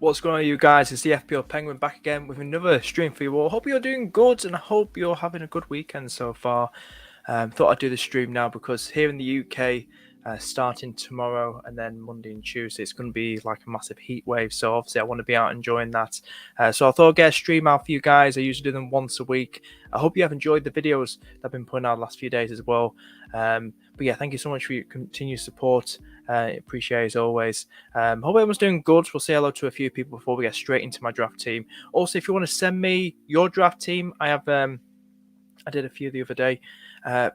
What's going on, you guys? It's the FPL Penguin back again with another stream for you all. Hope you're doing good and I hope you're having a good weekend so far. Thought I'd do the stream now because here in the UK, starting tomorrow and then Monday and Tuesday, it's going to be like a massive heat wave. So obviously I want to be out enjoying that. So I thought I'd get a stream out for you guys. I usually do them once a week. I hope you have enjoyed the videos that I've been putting out the last few days as well. But yeah, thank you so much for your continued support. Appreciate it as always. Hope everyone's doing good. We'll say hello to a few people before we get straight into my draft team. Also, if you want to send me your draft team, I have I did a few the other day.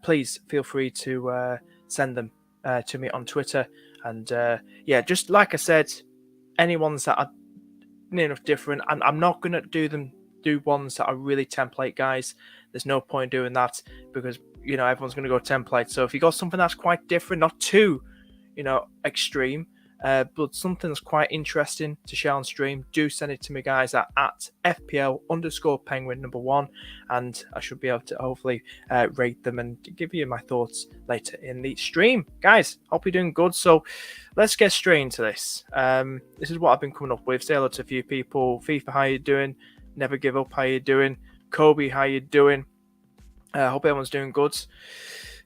Please feel free to send them to me on Twitter. And yeah, just like I said, any ones that are near enough different, I'm not going to do ones that are really template guys. There's no point doing that because, you know, everyone's going to go template. So if you got something that's quite different, not too, you know, extreme, but something that's quite interesting to share on stream, do send it to me, guys, at FPL_penguin1, and I should be able to hopefully rate them and give you my thoughts later in the stream. Guys, hope you're doing good. So let's get straight into this. This is what I've been coming up with. Say hello to a few people. FIFA, how you doing? Never Give Up, how you doing? Kobe, how you doing? Hope everyone's doing good.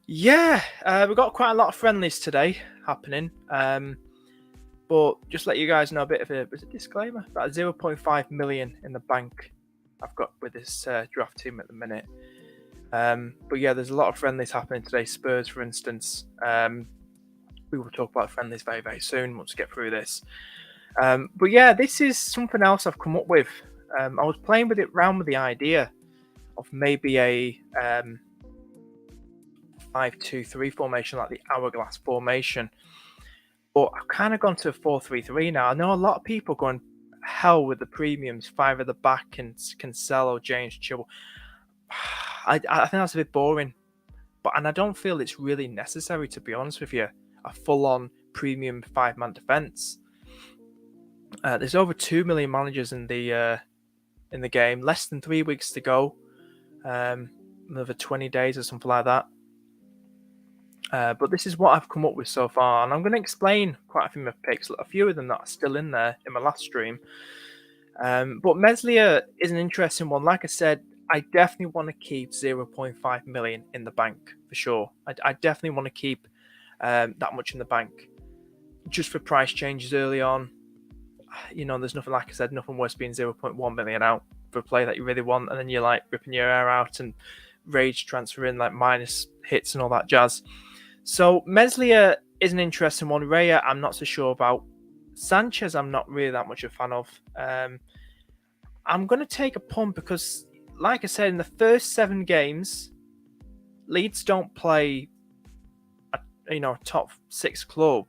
Yeah, we've got quite a lot of friendlies today happening. But just let you guys know a bit of a disclaimer. About 0.5 million in the bank I've got with this draft team at the minute. But yeah, there's a lot of friendlies happening today. Spurs, for instance. We will talk about friendlies very, very soon once we get through this. But yeah, this is something else I've come up with. I was playing with it around with the idea of maybe a 5-2-3 formation, like the hourglass formation. But I've kind of gone to a 4-3-3 now. I know a lot of people going hell with the premiums, 5 at the back, and Cancelo, James, Chilwell. I think that's a bit boring. And I don't feel it's really necessary, to be honest with you. A full-on premium 5-man defense. There's over 2 million managers in the game. Less than 3 weeks to go. Another 20 days or something like that. But this is what I've come up with so far, and I'm going to explain quite a few of my picks, a few of them that are still in there in my last stream. But Meslier is an interesting one. Like I said, I definitely want to keep 0.5 million in the bank for sure. I definitely want to keep that much in the bank just for price changes early on. You know, there's nothing, like I said, nothing worse being 0.1 million out for a player that you really want, and then you're like ripping your hair out and rage transfer in like minus hits and all that jazz. So Meslier is an interesting one. Raya, I'm not so sure about. Sanchez, I'm not really that much a fan of. I'm going to take a punt because, like I said, in the first 7 games, Leeds don't play a top 6 club,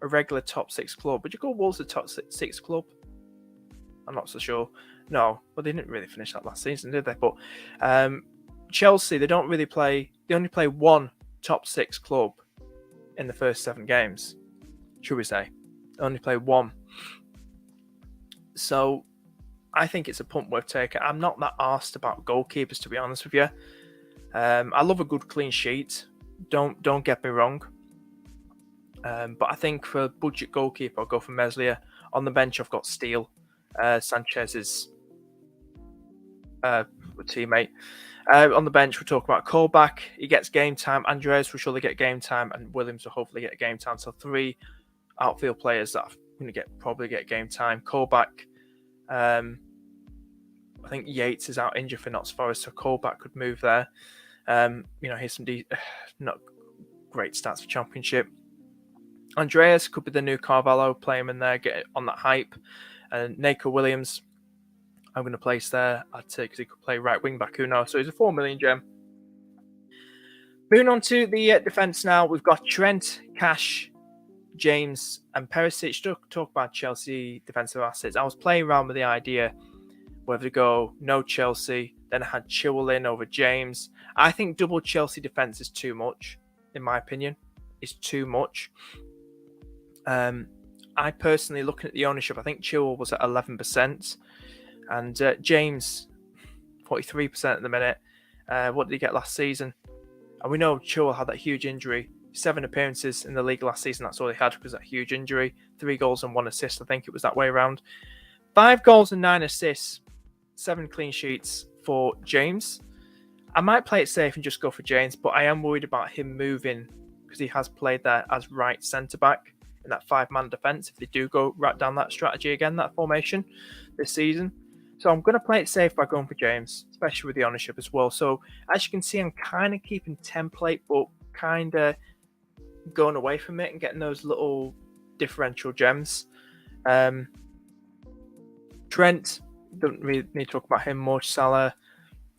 a regular top 6 club. Would you call Wolves a top 6 club? I'm not so sure. No, well, they didn't really finish that last season, did they? But Chelsea, they don't really play. They only play one top 6 club in the first 7 games, should we say? They only play one. So I think it's a punt worth taking. I'm not that arsed about goalkeepers, to be honest with you. I love a good clean sheet. Don't get me wrong. But I think for a budget goalkeeper, I'll go for Meslier. On the bench, I've got Steele. Sanchez's teammate. On the bench, we're talking about Colback. He gets game time. Andreas will surely get game time, and Williams will hopefully get game time. So 3 outfield players that are going to probably get game time. Colback. I think Yates is out injured for Notts Forest, so Colback could move there. Here's some not great stats for Championship. Andreas could be the new Carvalho. Play him in there, get on that hype. And Nico Williams, I'm going to place there. I'd say because he could play right wing back. Who knows? So he's a 4 million gem. Moving on to the defence now. We've got Trent, Cash, James, and Perisic. To talk about Chelsea defensive assets, I was playing around with the idea whether to go no Chelsea. Then I had Chilwell in over James. I think double Chelsea defence is too much, in my opinion. It's too much. I personally, looking at the ownership, I think Chilwell was at 11%. And James, 43% at the minute. What did he get last season? And we know Chilwell had that huge injury. 7 appearances in the league last season. That's all he had because of that huge injury. 3 goals and 1 assist. I think it was that way around. 5 goals and 9 assists, 7 clean sheets for James. I might play it safe and just go for James, but I am worried about him moving because he has played there as right centre-back in that 5-man defence if they do go right down that strategy again, that formation this season. So I'm going to play it safe by going for James, especially with the ownership as well. So as you can see, I'm kind of keeping template, but kind of going away from it and getting those little differential gems. Trent, don't really need to talk about him much. Salah,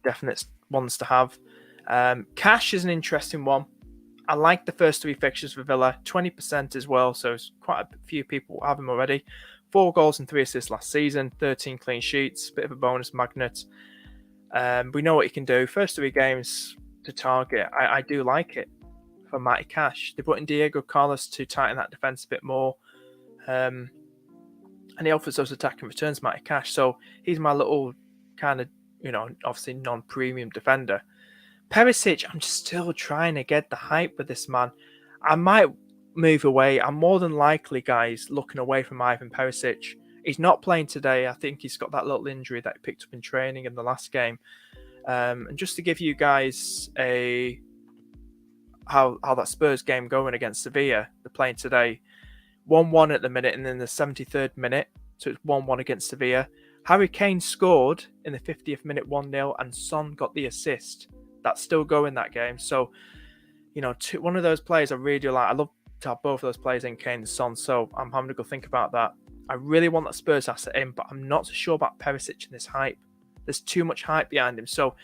definite ones to have. Cash is an interesting one. I like the first 3 fixtures for Villa, 20% as well, so it's quite a few people have him already. 4 goals and 3 assists last season, 13 clean sheets, bit of a bonus magnet. We know what he can do. First 3 games to target, I do like it for Matty Cash. They brought in Diego Carlos to tighten that defence a bit more. And he offers those attacking returns, Matty Cash. So he's my little kind of, obviously non-premium defender. Perisic, I'm still trying to get the hype with this man. I might move away. I'm more than likely, guys, looking away from Ivan Perisic. He's not playing today. I think he's got that little injury that he picked up in training in the last game. And just to give you guys how that Spurs game going against Sevilla, they're playing today. 1-1 at the minute, and then the 73rd minute, so it's 1-1 against Sevilla. Harry Kane scored in the 50th minute 1-0, and Son got the assist. That's still going, that game. So, one of those players I really do like. I love to have both of those players in, Kane and Son, so I'm having to go think about that. I really want that Spurs asset in, but I'm not so sure about Perisic and this hype. There's too much hype behind him, so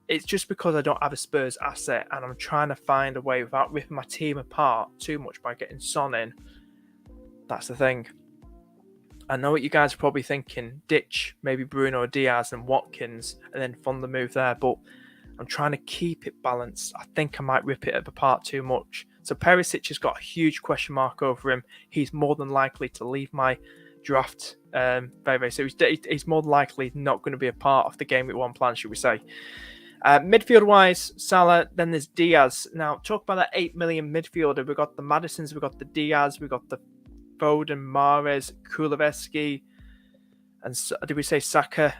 it's just because I don't have a Spurs asset, and I'm trying to find a way without ripping my team apart too much by getting Son in. That's the thing. I know what you guys are probably thinking. Ditch maybe Bruno Diaz and Watkins and then fund the move there, but I'm trying to keep it balanced. I think I might rip it apart too much. So Perisic has got a huge question mark over him. He's more than likely to leave my draft very, very soon. He's more than likely not going to be a part of the game with one plan, should we say. Midfield-wise, Salah, then there's Diaz. Now, talk about that 8 million midfielder. We've got the Madisons, we've got the Diaz, we've got the Foden, Mahrez, Kulusevski, and did we say Saka?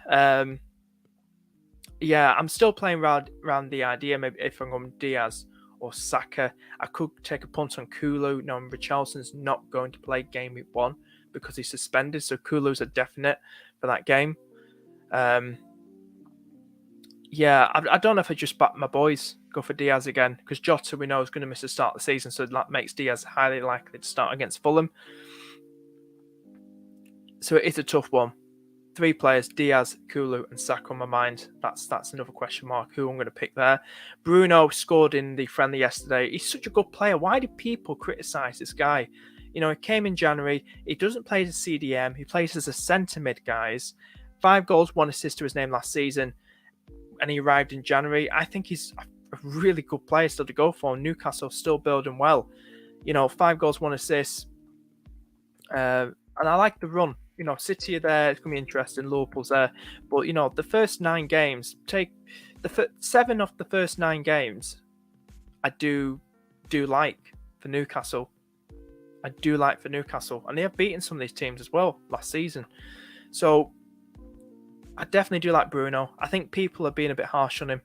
Yeah, I'm still playing around the idea. Maybe if I'm going Diaz or Saka, I could take a punt on Kulu. No, Richarlison's not going to play game week 1 because he's suspended, so Kulu's a definite for that game. Yeah, I don't know if I just back my boys, go for Diaz again, because Jota we know is going to miss the start of the season, so that makes Diaz highly likely to start against Fulham. So it is a tough one. 3 players, Diaz, Kulu, and Saka on my mind. That's another question mark who I'm going to pick there. Bruno scored in the friendly yesterday. He's such a good player. Why do people criticise this guy? He came in January. He doesn't play as a CDM. He plays as a centre mid, guys. 5 goals, 1 assist to his name last season, and he arrived in January. I think he's a really good player still to go for. Newcastle still building well. 5 goals, 1 assist. And I like the run. City are there. It's going to be interesting. Liverpool's there. But, the first 9 games, take the 7 of the first 9 games, I do like for Newcastle. I do like for Newcastle. And they have beaten some of these teams as well last season. So, I definitely do like Bruno. I think people are being a bit harsh on him.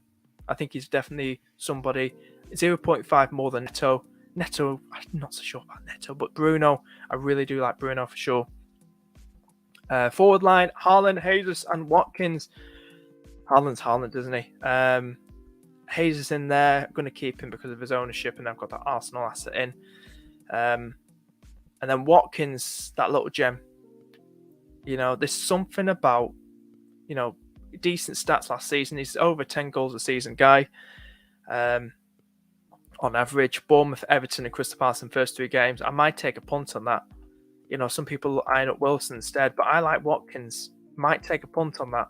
I think he's definitely somebody 0.5 more than Neto. Neto, I'm not so sure about Neto, but Bruno, I really do like Bruno for sure. Forward line, Haaland, Jesus, and Watkins. Haaland's Haaland, doesn't he? Jesus in there. I'm going to keep him because of his ownership, and I've got that Arsenal asset in. And then Watkins, that little gem. There's something about, decent stats last season. He's over 10 goals a season guy. On average, Bournemouth, Everton, and Crystal Palace in first 3 games. I might take a punt on that. Some people eyeing up Wilson instead, but I like Watkins. Might take a punt on that.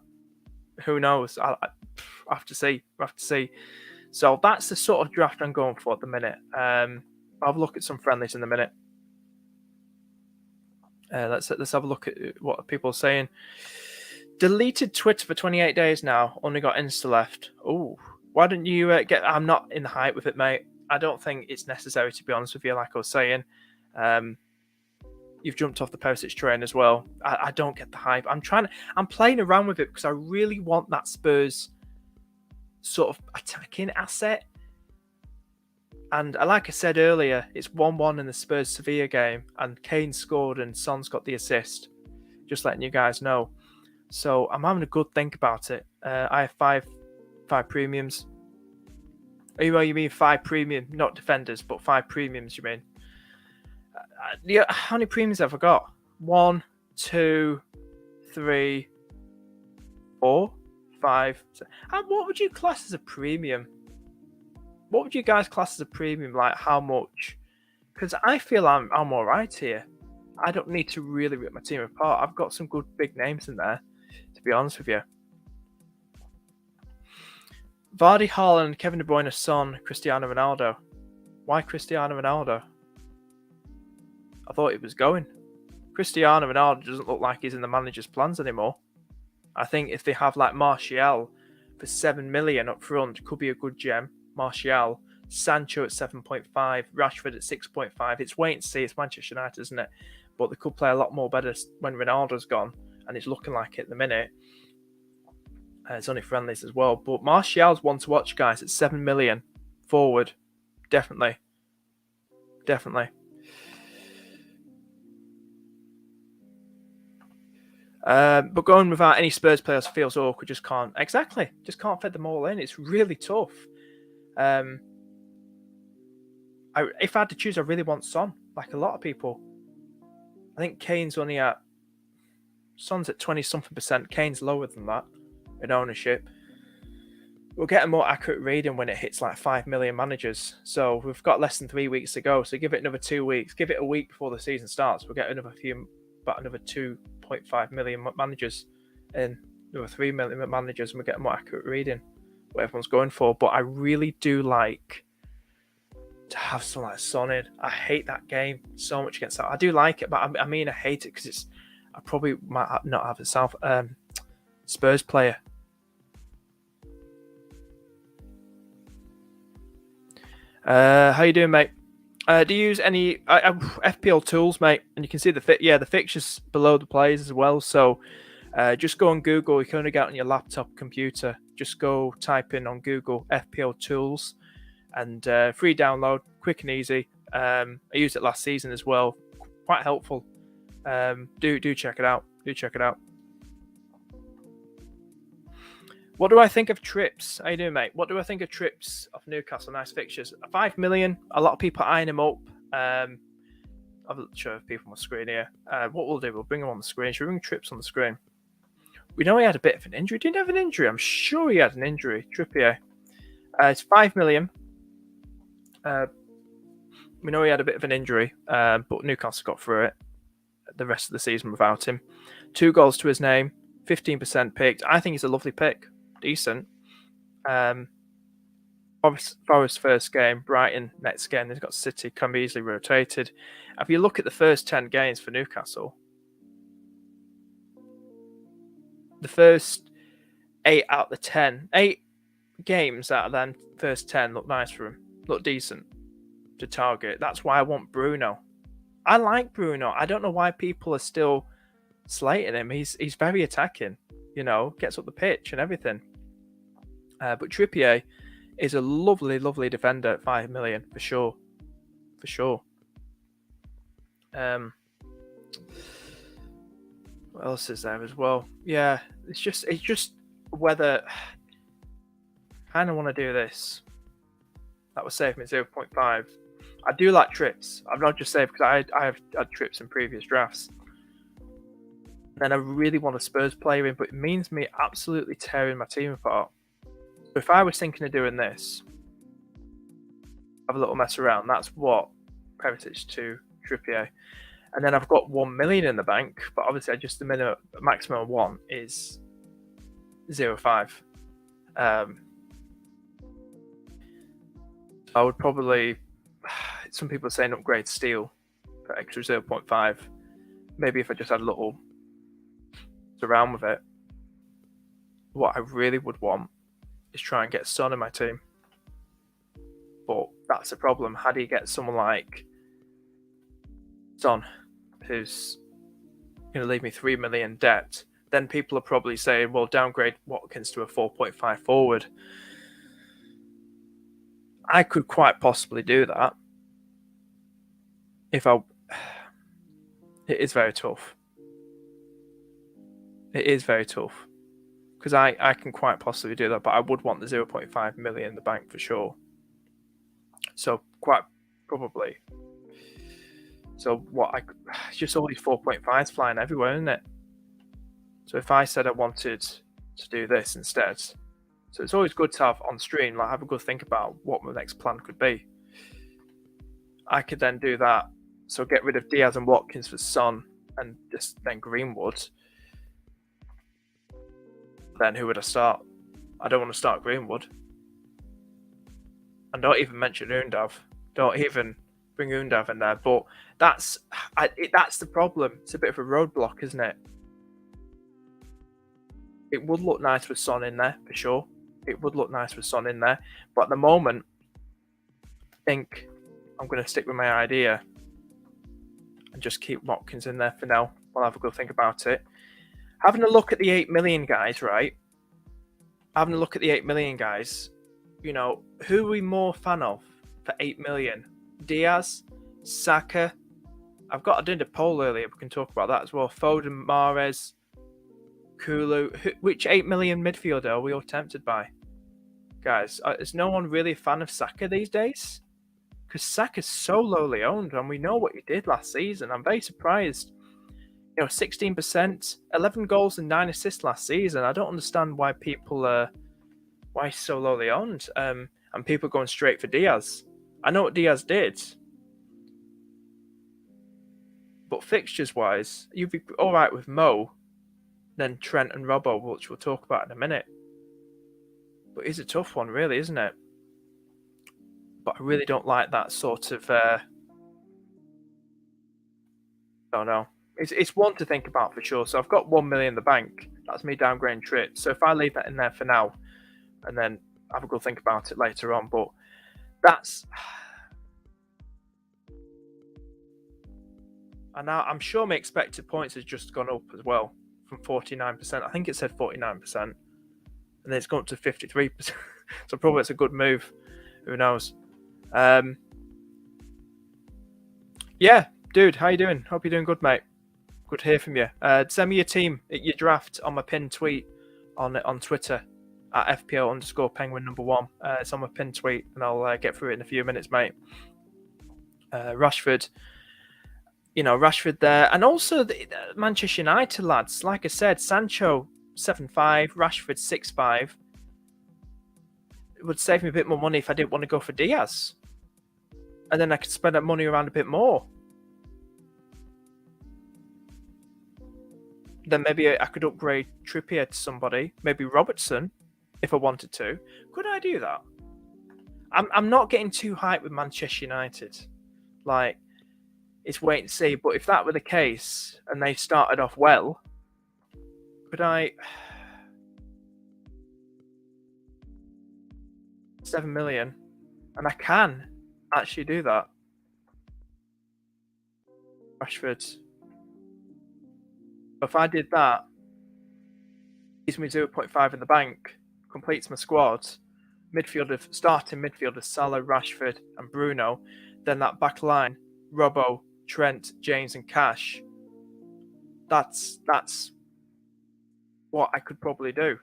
Who knows? I have to see. So that's the sort of draft I'm going for at the minute. I'll have a look at some friendlies in a minute. Let's have a look at what people are saying. Deleted Twitter for 28 days now. Only got Insta left. Oh, why don't you get... I'm not in the hype with it, mate. I don't think it's necessary, to be honest with you, like I was saying. you've jumped off the Perisic train as well. I don't get the hype. I'm playing around with it because I really want that Spurs sort of attacking asset. And like I said earlier, it's 1-1 in the Spurs Sevilla game, and Kane scored and Son's got the assist. Just letting you guys know. So I'm having a good think about it. I have five premiums. Oh, you mean 5 premium, not defenders, but 5 premiums, you mean? Yeah, how many premiums have I got? 1, 2, 3, 4, 5. And what would you class as a premium? What would you guys class as a premium? Like how much? Because I feel I'm all right here. I don't need to really rip my team apart. I've got some good big names in there, to be honest with you. Vardy, Haaland, Kevin De Bruyne, Son, Cristiano Ronaldo. Why Cristiano Ronaldo? I thought it was going. Cristiano Ronaldo doesn't look like he's in the manager's plans anymore. I think if they have like Martial for 7 million up front, could be a good gem. Martial, Sancho at 7.5, Rashford at 6.5. It's wait and see. It's Manchester United, isn't it? But they could play a lot more better when Ronaldo's gone, and it's looking like it at the minute. It's only friendlies as well. But Martial's one to watch, guys, at 7 million forward. Definitely. But going without any Spurs players feels awkward. Just can't fit them all in. It's really tough. If I had to choose, I really want Son, like a lot of people. I think Kane's only at Son's at 20-something%. Kane's lower than that in ownership. We'll get a more accurate reading when it hits like 5 million managers. So we've got less than 3 weeks to go. So give it another 2 weeks. Give it a week before the season starts. We'll get another 2.5 million managers and another 3 million managers, and we'll get a more accurate reading what everyone's going for. But I really do like to have someone like Son in. I hate that game so much against that. I do like it, but I mean I hate it because I probably might not have a Spurs player. How you doing, mate? Do you use any FPL tools, mate? And you can see the fixtures below the players as well. So just go on Google. You can only get it on your laptop computer. Just go type in on Google FPL tools, and free download, quick and easy. I used it last season as well. Quite helpful. Do check it out. What do I think of trips? How you doing, mate? What do I think of trips of Newcastle? Nice fixtures. 5 million. A lot of people eyeing him up. I'm not sure if people on the screen here. What we'll do, we'll bring him on the screen. Should we bring trips on the screen? We know he had a bit of an injury. Didn't he have an injury? I'm sure he had an injury. Trippier. It's 5 million. We know he had a bit of an injury, but Newcastle got through it the rest of the season without him. 2 goals to his name. 15% picked. I think he's a lovely pick. Decent. Forest first game, Brighton next game. They've got City, can be easily rotated. If you look at the first 10 games for Newcastle, the first 8 games out of them first 10 look nice for him, look decent to target. That's why I want Bruno. I like Bruno. I don't know why people are still slating him. He's very attacking. Gets up the pitch and everything. But Trippier is a lovely, lovely defender at 5 million for sure. What else is there as well? Yeah, it's just whether I kind of want to do this. That would save me 0.5. I do like trips. I'm not just saying because I have had trips in previous drafts. Then I really want a Spurs player in, but it means me absolutely tearing my team apart. So if I was thinking of doing this, have a little mess around, that's what Perisic to Trippier. And then I've got 1 million in the bank, but obviously just the maximum I want is 0.5. I would probably, some people are saying upgrade steel for extra 0.5. Maybe if I just had a little around with it. What I really would want is try and get Son in my team. But that's a problem. How do you get someone like Son who's going to leave me 3 million debt, then people are probably saying, well, downgrade Watkins to a 4.5 forward. I could quite possibly do that. It is very tough. It is very tough. Because I can quite possibly do that, but I would want the 0.5 million in the bank for sure. So quite probably. So it's just all these 4.5s flying everywhere, isn't it? So if I said I wanted to do this instead, so it's always good to have on stream, like have a good think about what my next plan could be. I could then do that. So get rid of Diaz and Watkins for Son and just then Greenwood. Then who would I start? I don't want to start Greenwood. And don't even mention Undav. Don't even bring Undav in there. But that's the problem. It's a bit of a roadblock, isn't it? It would look nice with Son in there, for sure. It would look nice with Son in there. But at the moment, I think I'm going to stick with my idea and just keep Watkins in there for now. I'll have a good think about it. Having a look at the 8 million guys, right? Having a look at the 8 million guys, you know, who are we more fan of for 8 million? Diaz, Saka. I did a poll earlier. We can talk about that as well. Foden, Mahrez, Kulu. Which 8 million midfielder are we all tempted by? Guys, is no one really a fan of Saka these days? Because Saka's so lowly owned, and we know what he did last season. I'm very surprised. 16%, 11 goals and 9 assists last season. I don't understand why people why he's so lowly owned. And people going straight for Diaz. I know what Diaz did. But fixtures wise, you'd be alright with Mo, then Trent and Robbo, which we'll talk about in a minute. But it's a tough one, really, isn't it? But I really don't like that sort of don't know. It's one to think about for sure. So I've got 1 million in the bank. That's me downgrading Trent. So if I leave that in there for now, and then have a good think about it later on. But that's, and now I'm sure my expected points has just gone up as well from 49%. I think it said 49%, and then it's gone up to 53%. So probably it's a good move. Who knows? Yeah, dude, how you doing? Hope you're doing good, mate. Good to hear from you. Send me your team, your draft on my pinned tweet on Twitter at FPL_penguin1. It's on my pinned tweet, and I'll get through it in a few minutes, mate. Rashford, Rashford there, and also the Manchester United lads. Like I said, Sancho 7.5, Rashford 6.5. It would save me a bit more money if I didn't want to go for Diaz, and then I could spend that money around a bit more. Then maybe I could upgrade Trippier to somebody, maybe Robertson, if I wanted to. Could I do that? I'm not getting too hyped with Manchester United. Like, it's wait and see. But if that were the case and they started off well, could I? 7 million, and I can actually do that. Rashford. If I did that, gives me 0.5 in the bank, completes my squad. Starting midfielders, Salah, Rashford, and Bruno. Then that back line, Robbo, Trent, James, and Cash. That's what I could probably do.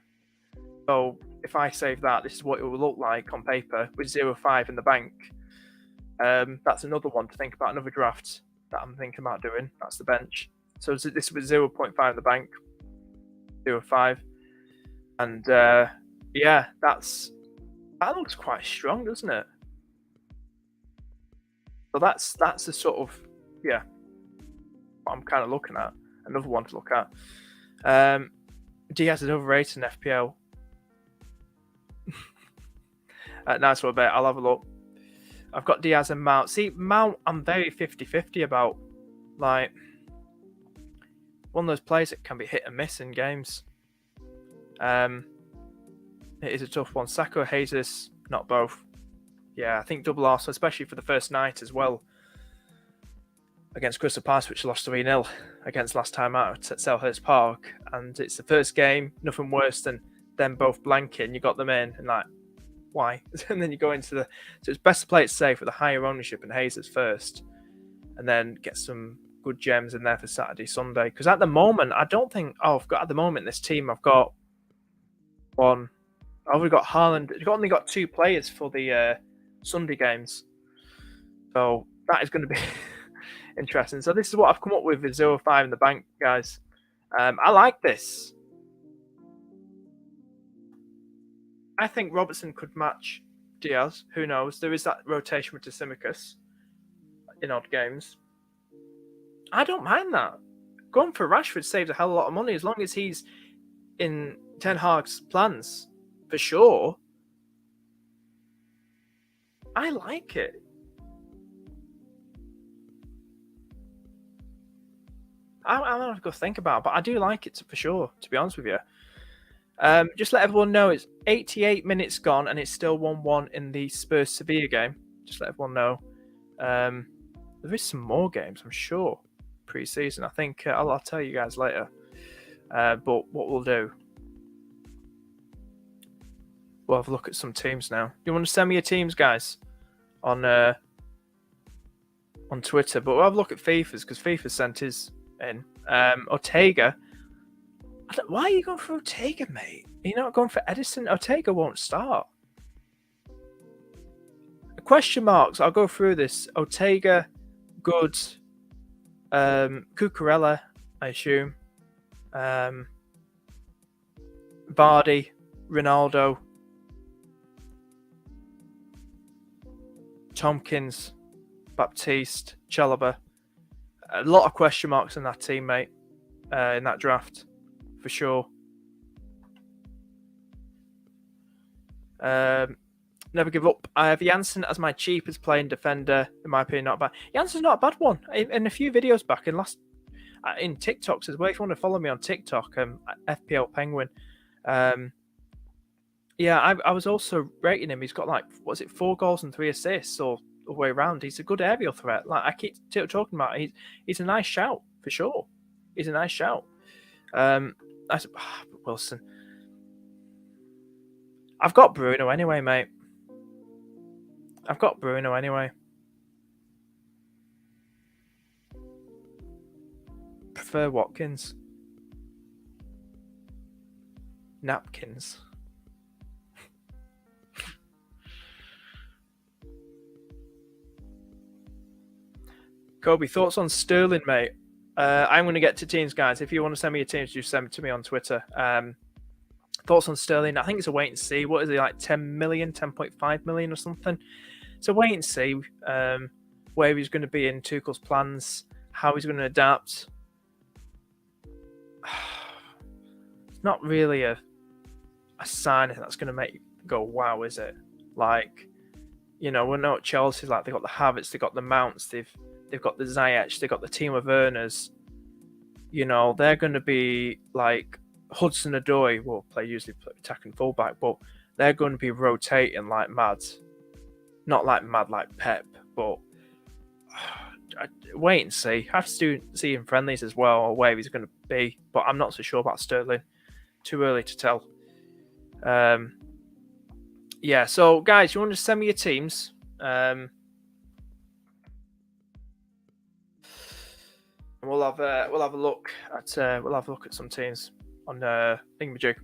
So if I save that, this is what it will look like on paper with 0.5 in the bank. That's another one to think about, another draft that I'm thinking about doing. That's the bench. So this was 0.5 in the bank, 0.5. And yeah, that looks quite strong, doesn't it? So that's the sort of, yeah, what I'm kind of looking at. Another one to look at. Diaz is overrated in FPL. Nice one, bet. I'll have a look. I've got Diaz and Mount. See, Mount, I'm very 50-50 about. Like, one of those players that can be hit and miss in games. It is a tough one. Saka or Jesus, not both. Yeah, I think double Arsenal, especially for the first night as well. against Crystal Palace, which lost 3-0 against last time out at Selhurst Park. And it's the first game, nothing worse than them both blanking. You got them in, and like, why? And then you go into the... So it's best to play it safe with a higher ownership and Hazers first, and then get some good gems in there for Saturday, Sunday. Because at the moment, I don't think... Oh, I've got at the moment, this team, I've got one... I've only got Haaland. I've only got 2 players for the Sunday games. So that is going to be interesting. So this is what I've come up with 0-5 in the bank, guys. I like this. I think Robertson could match Diaz. Who knows? There is that rotation with Tsimikas in odd games. I don't mind that. Going for Rashford saves a hell of a lot of money as long as he's in Ten Hag's plans, for sure. I like it. I'll have to go think about it, but I do like it for sure, to be honest with you. Just let everyone know it's 88 minutes gone and it's still 1-1 in the Spurs Sevilla game. Just let everyone know. There is some more games, I'm sure, pre-season. I think I'll tell you guys later. But what we'll do, we'll have a look at some teams now. You want to send me your teams, guys, on Twitter? But we'll have a look at FIFA's, because FIFA sent his in. Ortega. Why are you going for Ortega, mate? You're not going for Edison? Ortega won't start. Question marks. I'll go through this. Ortega, good. Cucurella, I assume. Vardy, Ronaldo, Tompkins, Baptiste, Chalobah. A lot of question marks in that team, mate, in that draft, for sure. Never give up. I have Janssen as my cheapest playing defender. In my opinion, not bad. Janssen's not a bad one. In a few videos back, in TikToks as well. If you want to follow me on TikTok, FPL Penguin. Yeah, I was also rating him. He's got 4 goals and 3 assists, or the way around. He's a good aerial threat. Like I keep talking about, he's a nice shout for sure. He's a nice shout. Wilson. I've got Bruno anyway, mate. Prefer Watkins. Napkins. Kobe, thoughts on Sterling, mate? I'm going to get to teams, guys. If you want to send me your teams, just send them to me on Twitter. Thoughts on Sterling? I think it's a wait and see. What is it, like 10 million, 10.5 million or something? It's a wait and see where he's going to be in Tuchel's plans, how he's going to adapt. It's not really a signing that's going to make you go, wow, is it? Like, we know what Chelsea's like. They've got the Havertz, they've got the Mounts, they've got the Ziyech, they've got the team of earners. They're going to be like Hudson-Odoi will usually play attacking fullback, but they're going to be rotating like mad. Not like mad like Pep, but wait and see. Have to see in friendlies as well, or where he's going to be, but I'm not so sure about Sterling. Too early to tell. Yeah, so guys, you want to send me your teams? We'll have a look at some teams on Thingamajig.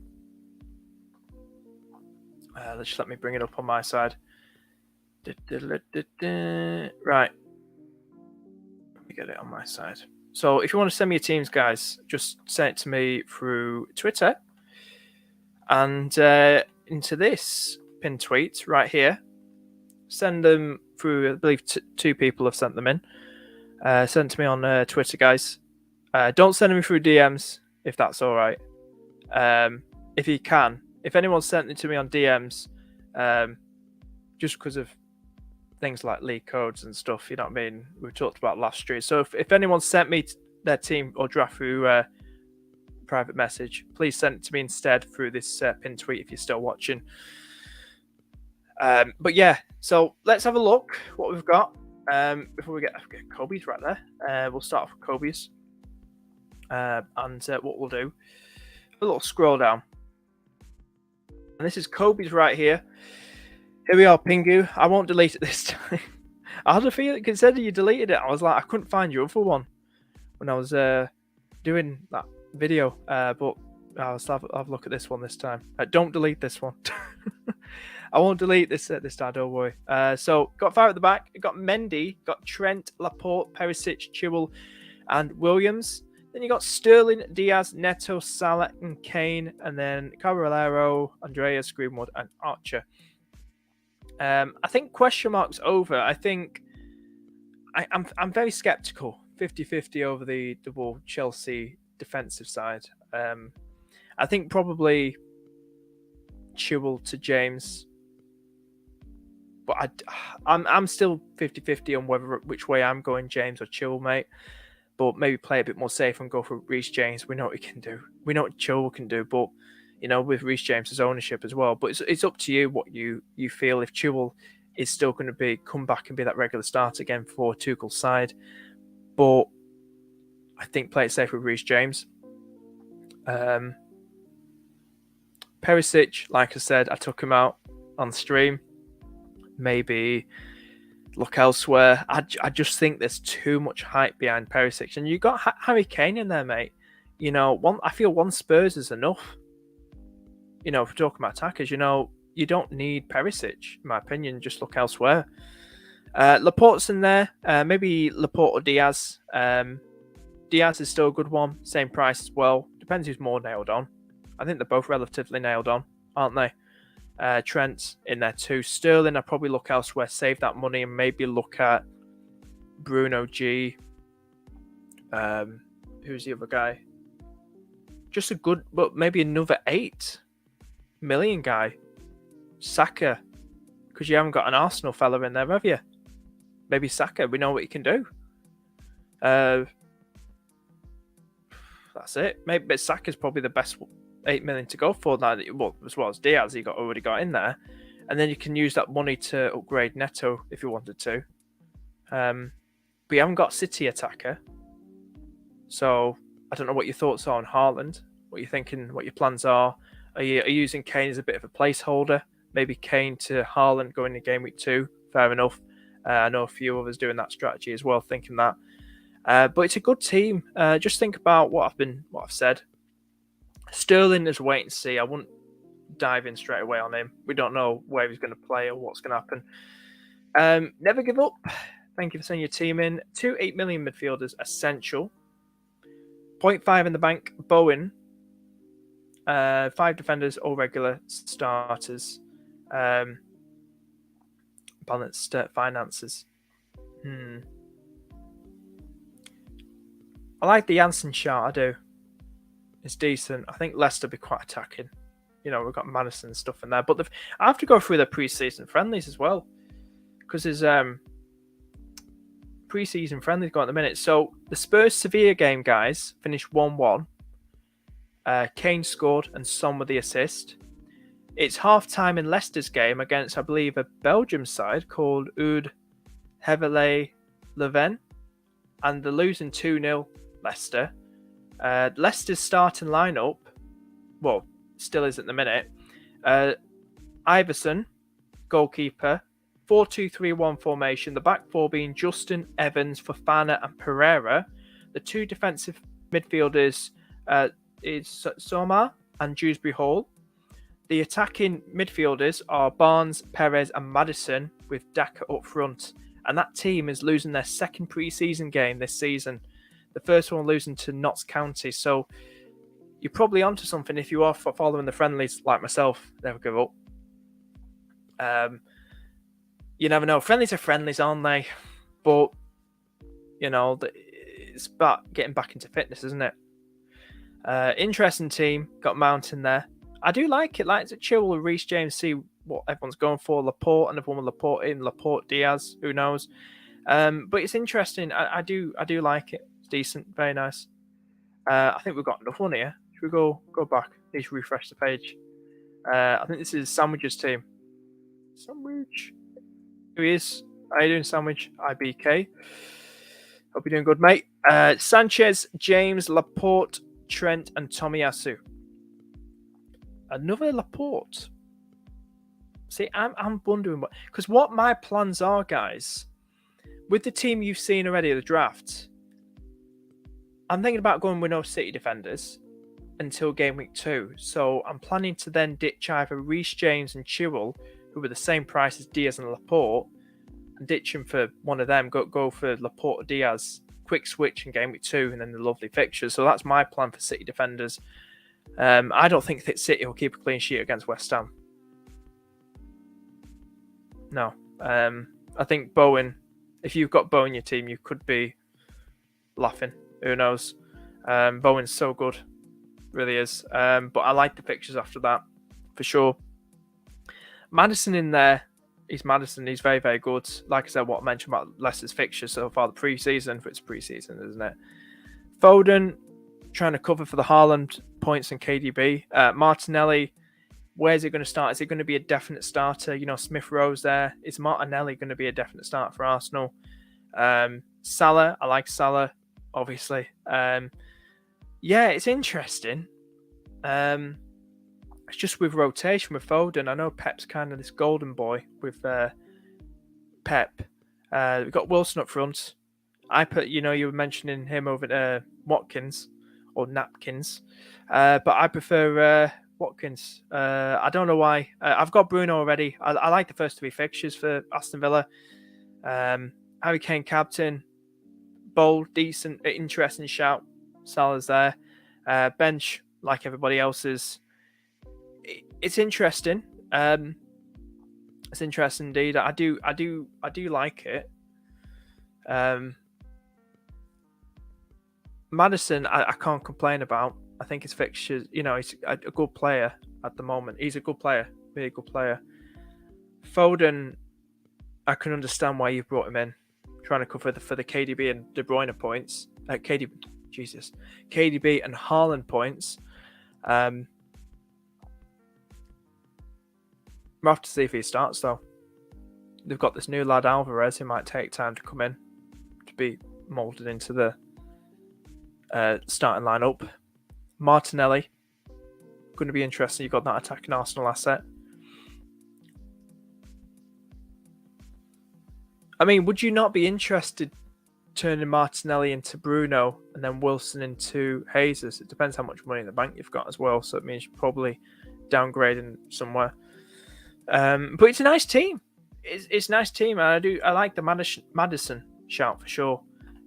Just let me bring it up on my side. Right, let me get it on my side. So if you want to send me your teams, guys, just send it to me through Twitter and into this pinned tweet right here. Send them through. I believe 2 people have sent them in. Send to me on Twitter, guys. Don't send them through DMs if that's all right. If you can, if anyone sent it to me on DMs, just because of things like league codes and stuff, you know what I mean? We talked about last year. So if anyone sent me their team or draft through private message, please send it to me instead through this pinned tweet if you're still watching. But yeah, so let's have a look what we've got. Before we get Kobe's right there, we'll start off with Kobe's. And what we'll do, a little scroll down. And this is Kobe's right here. Here we are, Pingu. I won't delete it this time. I had a feeling, considering you deleted it, I was like, I couldn't find your other one when I was doing that video. But I'll have a look at this one this time. Don't delete this one. I won't delete this time, don't worry. So, got 5 at the back. Got Mendy, got Trent, Laporte, Perisic, Chilwell, and Williams. Then you got Sterling, Diaz, Neto, Salah, and Kane. And then Caballero, Andreas, Greenwood, and Archer. I think question mark's over. I think I'm very skeptical. 50-50 over the double Chelsea defensive side. I think probably Chilwell to James, but I'm still 50-50 on which way I'm going, James or Chilwell, mate. But maybe play a bit more safe and go for Reece James. We know what he can do. We know what Chilwell can do, but with Reece James' ownership as well. But it's up to you what you feel. If Chilwell is still going to come back and be that regular starter again for Tuchel's side, but I think play it safe with Reece James. Perisic, like I said, I took him out on stream. Maybe look elsewhere. I just think there's too much hype behind Perisic, and you got Harry Kane in there, mate. I feel one Spurs is enough. If we're talking about attackers, you don't need Perisic, in my opinion. Just look elsewhere. Laporte's in there. Maybe Laporte or Diaz. Diaz is still a good one. Same price as well. Depends who's more nailed on. I think they're both relatively nailed on, aren't they? Trent in there too. Sterling, I'd probably look elsewhere. Save that money and maybe look at Bruno G. Who's the other guy? Just a good, but maybe another 8 million guy. Saka, because you haven't got an Arsenal fella in there, have you? Maybe Saka. We know what he can do. That's it. Maybe Saka's probably the best 8 million to go for now. Well, as well as Diaz, he already got in there, and then you can use that money to upgrade Neto if you wanted to. But you haven't got City attacker, so I don't know what your thoughts are on Haaland. What you're thinking? What your plans are? Are you using Kane as a bit of a placeholder? Maybe Kane to Haaland going to game week 2. Fair enough. I know a few others doing that strategy as well, thinking that. But it's a good team. Just think about what I've said. Sterling is wait and see. I wouldn't dive in straight away on him. We don't know where he's going to play or what's going to happen. Never give up. Thank you for sending your team in. 2 8 million midfielders essential. 0.5 in the bank. Bowen. 5 defenders, all regular starters. Balanced finances. I like the Janssen chart, I do. It's decent. I think Leicester will be quite attacking. We've got Madison and stuff in there. But I have to go through their pre-season friendlies as well. Because there's pre-season friendlies going at the minute. So the Spurs-Sevilla game, guys, finished 1-1. Kane scored and Son with the assist. It's half-time in Leicester's game against, I believe, a Belgium side called Oud Heverlee Leuven. And they're losing 2-0, Leicester. Leicester's starting lineup, well, still is at the minute. Iverson, goalkeeper, 4-2-3-1 formation. The back four being Justin, Evans, Fofana, and Pereira. The 2 defensive midfielders is Soma and Dewsbury Hall. The attacking midfielders are Barnes, Perez, and Maddison, with Daka up front. And that team is losing their second pre-season game this season. The first one losing to Notts County. So you're probably onto something if you are following the friendlies like myself. Never give up. You never know. Friendlies are friendlies, aren't they? But, it's about getting back into fitness, isn't it? Interesting team. Got Mount in there. I do like it. Like to chill with Reece James, see what everyone's going for. Laporte, and everyone with Laporte in. Laporte, Diaz, who knows? But it's interesting. I do like it. It's decent. Very nice. I think we've got enough one here. Should we go back? Need to refresh the page. I think this is Sandwich's team. Sandwich. Who he is? How you doing, Sandwich? IBK. Hope you're doing good, mate. Sanchez, James, Laporte, Trent, and Tomiyasu. Another Laporte. See, I'm wondering what my plans are, guys. With the team you've seen already at the draft, I'm thinking about going with no City defenders until game week 2. So I'm planning to then ditch either Reece James and Chilwell, who were the same price as Diaz and Laporte, and ditch him for one of them. Go for Laporte or Diaz. Quick switch in game week 2, and then the lovely fixtures. So that's my plan for City defenders. I don't think that City will keep a clean sheet against West Ham. No. I think Bowen, if you've got Bowen in your team, you could be laughing. Who knows? Bowen's so good. Really is. But I like the fixtures after that, for sure. Maddison in there. He's Maddison. He's very, very good. Like I said, what I mentioned about Leicester's fixtures so far, the pre-season, for it's pre-season, isn't it? Foden, trying to cover for the Haaland points and KDB. Martinelli, where's it going to start? Is it going to be a definite starter? You know, Smith Rowe's there. Is Martinelli going to be a definite starter for Arsenal? Salah, I like Salah, obviously. Yeah, it's interesting. It's just with rotation with Foden. I know Pep's kind of this golden boy with Pep. We've got Wilson up front. You were mentioning him over Watkins or Napkins. But I prefer Watkins. I don't know why. I've got Bruno already. I like the first 3 fixtures for Aston Villa. Harry Kane captain. Bold, decent, interesting shout. Salah's there. Bench, like everybody else's. It's interesting. It's interesting indeed. I do like it. Maddison, I can't complain about. I think his fixtures, he's a good player at the moment. He's a good player, really good player. Foden, I can understand why you brought him in, trying to cover for the KDB and De Bruyne points. KDB and Haaland points. We'll have to see if he starts, though. They've got this new lad, Alvarez, who might take time to come in to be moulded into the starting lineup. Martinelli, going to be interesting. You've got that attacking Arsenal asset. I mean, would you not be interested turning Martinelli into Bruno and then Wilson into Jesus? It depends how much money in the bank you've got as well. So it means you're probably downgrading somewhere. But it's a nice team. It's a nice team. I like the Maddison shout for sure.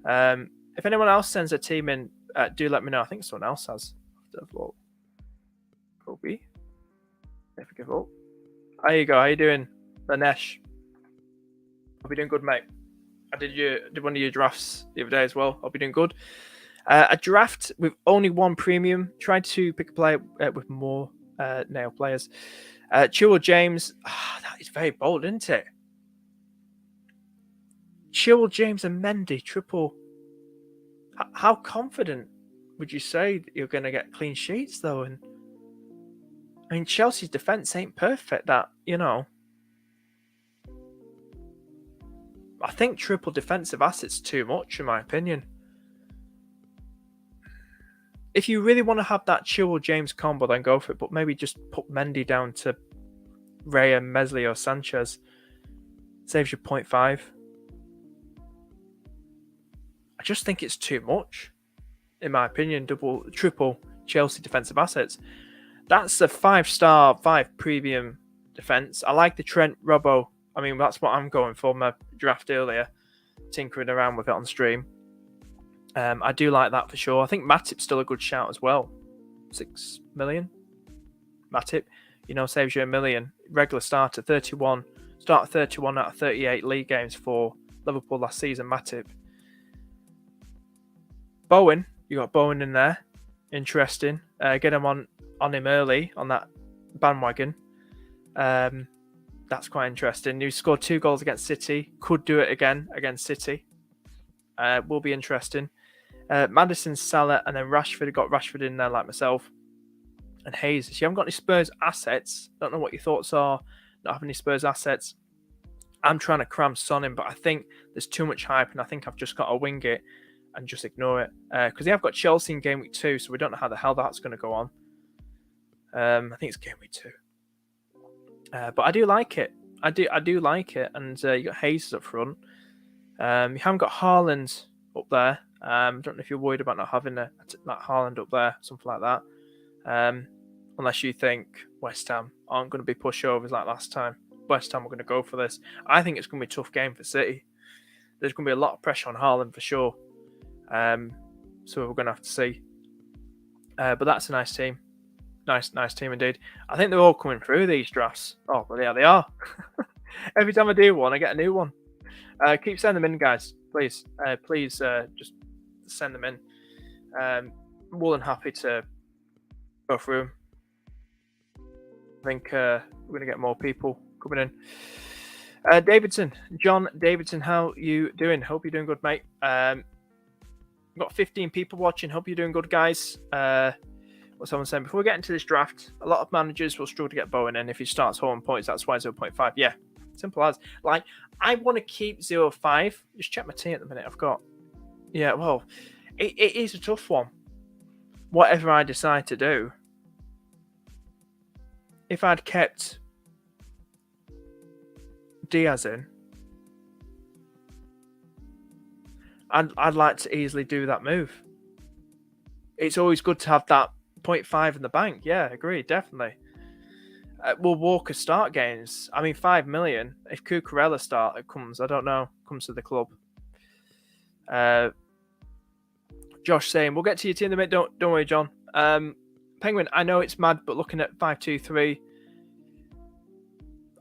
If anyone else sends a team in, do let me know. I think someone else has. Kobe. Never give up. There you go. How you doing, Lanesh? Hope you're doing good, mate. I did one of your drafts the other day as well. Hope you're doing good. A draft with only 1 premium. Tried to pick a player with more nail players. Chilwell James. That is very bold, isn't it? Chilwell James and Mendy triple. How confident would you say that you're going to get clean sheets, though? And I mean, Chelsea's defense ain't perfect. I think triple defensive assets too much, in my opinion. If you really want to have that Chilwell James combo, then go for it. But maybe just put Mendy down to Raya, Mesli, or Sanchez. Saves you 0.5. I just think it's too much, in my opinion. Triple Chelsea defensive assets. That's a 5-star, 5 premium defense. I like the Trent Robbo. I mean, that's what I'm going for. My draft earlier, tinkering around with it on stream. I do like that for sure. I think Matip's still a good shout as well. 6 million. Matip, saves you $1 million. Regular starter, 31. Started 31 out of 38 league games for Liverpool last season. Matip. Bowen, you got Bowen in there. Interesting. Get him on him early on that bandwagon. That's quite interesting. He scored 2 goals against City. Could do it again against City. Will be interesting. Maddison, Salah, and then Rashford. Got Rashford in there like myself. And Hayes. You haven't got any Spurs assets. Don't know what your thoughts are. Not having any Spurs assets. I'm trying to cram Son in, but I think there's too much hype, and I think I've just got to wing it and just ignore it. Because they have got Chelsea in game week 2, so we don't know how the hell that's going to go on. I think it's game week 2. But I do like it. I do like it. And you got Hayes up front. You haven't got Haaland up there. I don't know if you're worried about not having that Haaland up there, something like that. Unless you think West Ham aren't going to be pushovers like last time. West Ham are going to go for this. I think it's going to be a tough game for City. There's going to be a lot of pressure on Haaland for sure. So we're going to have to see. But that's a nice team. Nice team indeed. I think they're all coming through these drafts. Oh, well, yeah, they are. Every time I do one, I get a new one. Keep sending them in, guys. Please. Please just send them in. More than happy to go through them. I think we're going to get more people coming in. Davidson. John Davidson, how you doing? Hope you're doing good, mate. Got 15 people watching. Hope you're doing good, guys. What's someone saying? Before we get into this draft, a lot of managers will struggle to get Bowen in. If he starts home points, that's why 0.5. Yeah, simple as. Like, I want to keep 0.5. Just check my team at the minute. I've got... Yeah, well, it is a tough one. Whatever I decide to do, if I'd kept Diaz in, I'd like to easily do that move. It's always good to have that 0.5 in the bank. Yeah, agree, definitely. Will Walker start games? I mean, 5 million. If Cucurella comes to the club. Josh saying, we'll get to your team in a minute. Don't worry, John. Penguin, I know it's mad, but looking at 5-2-3,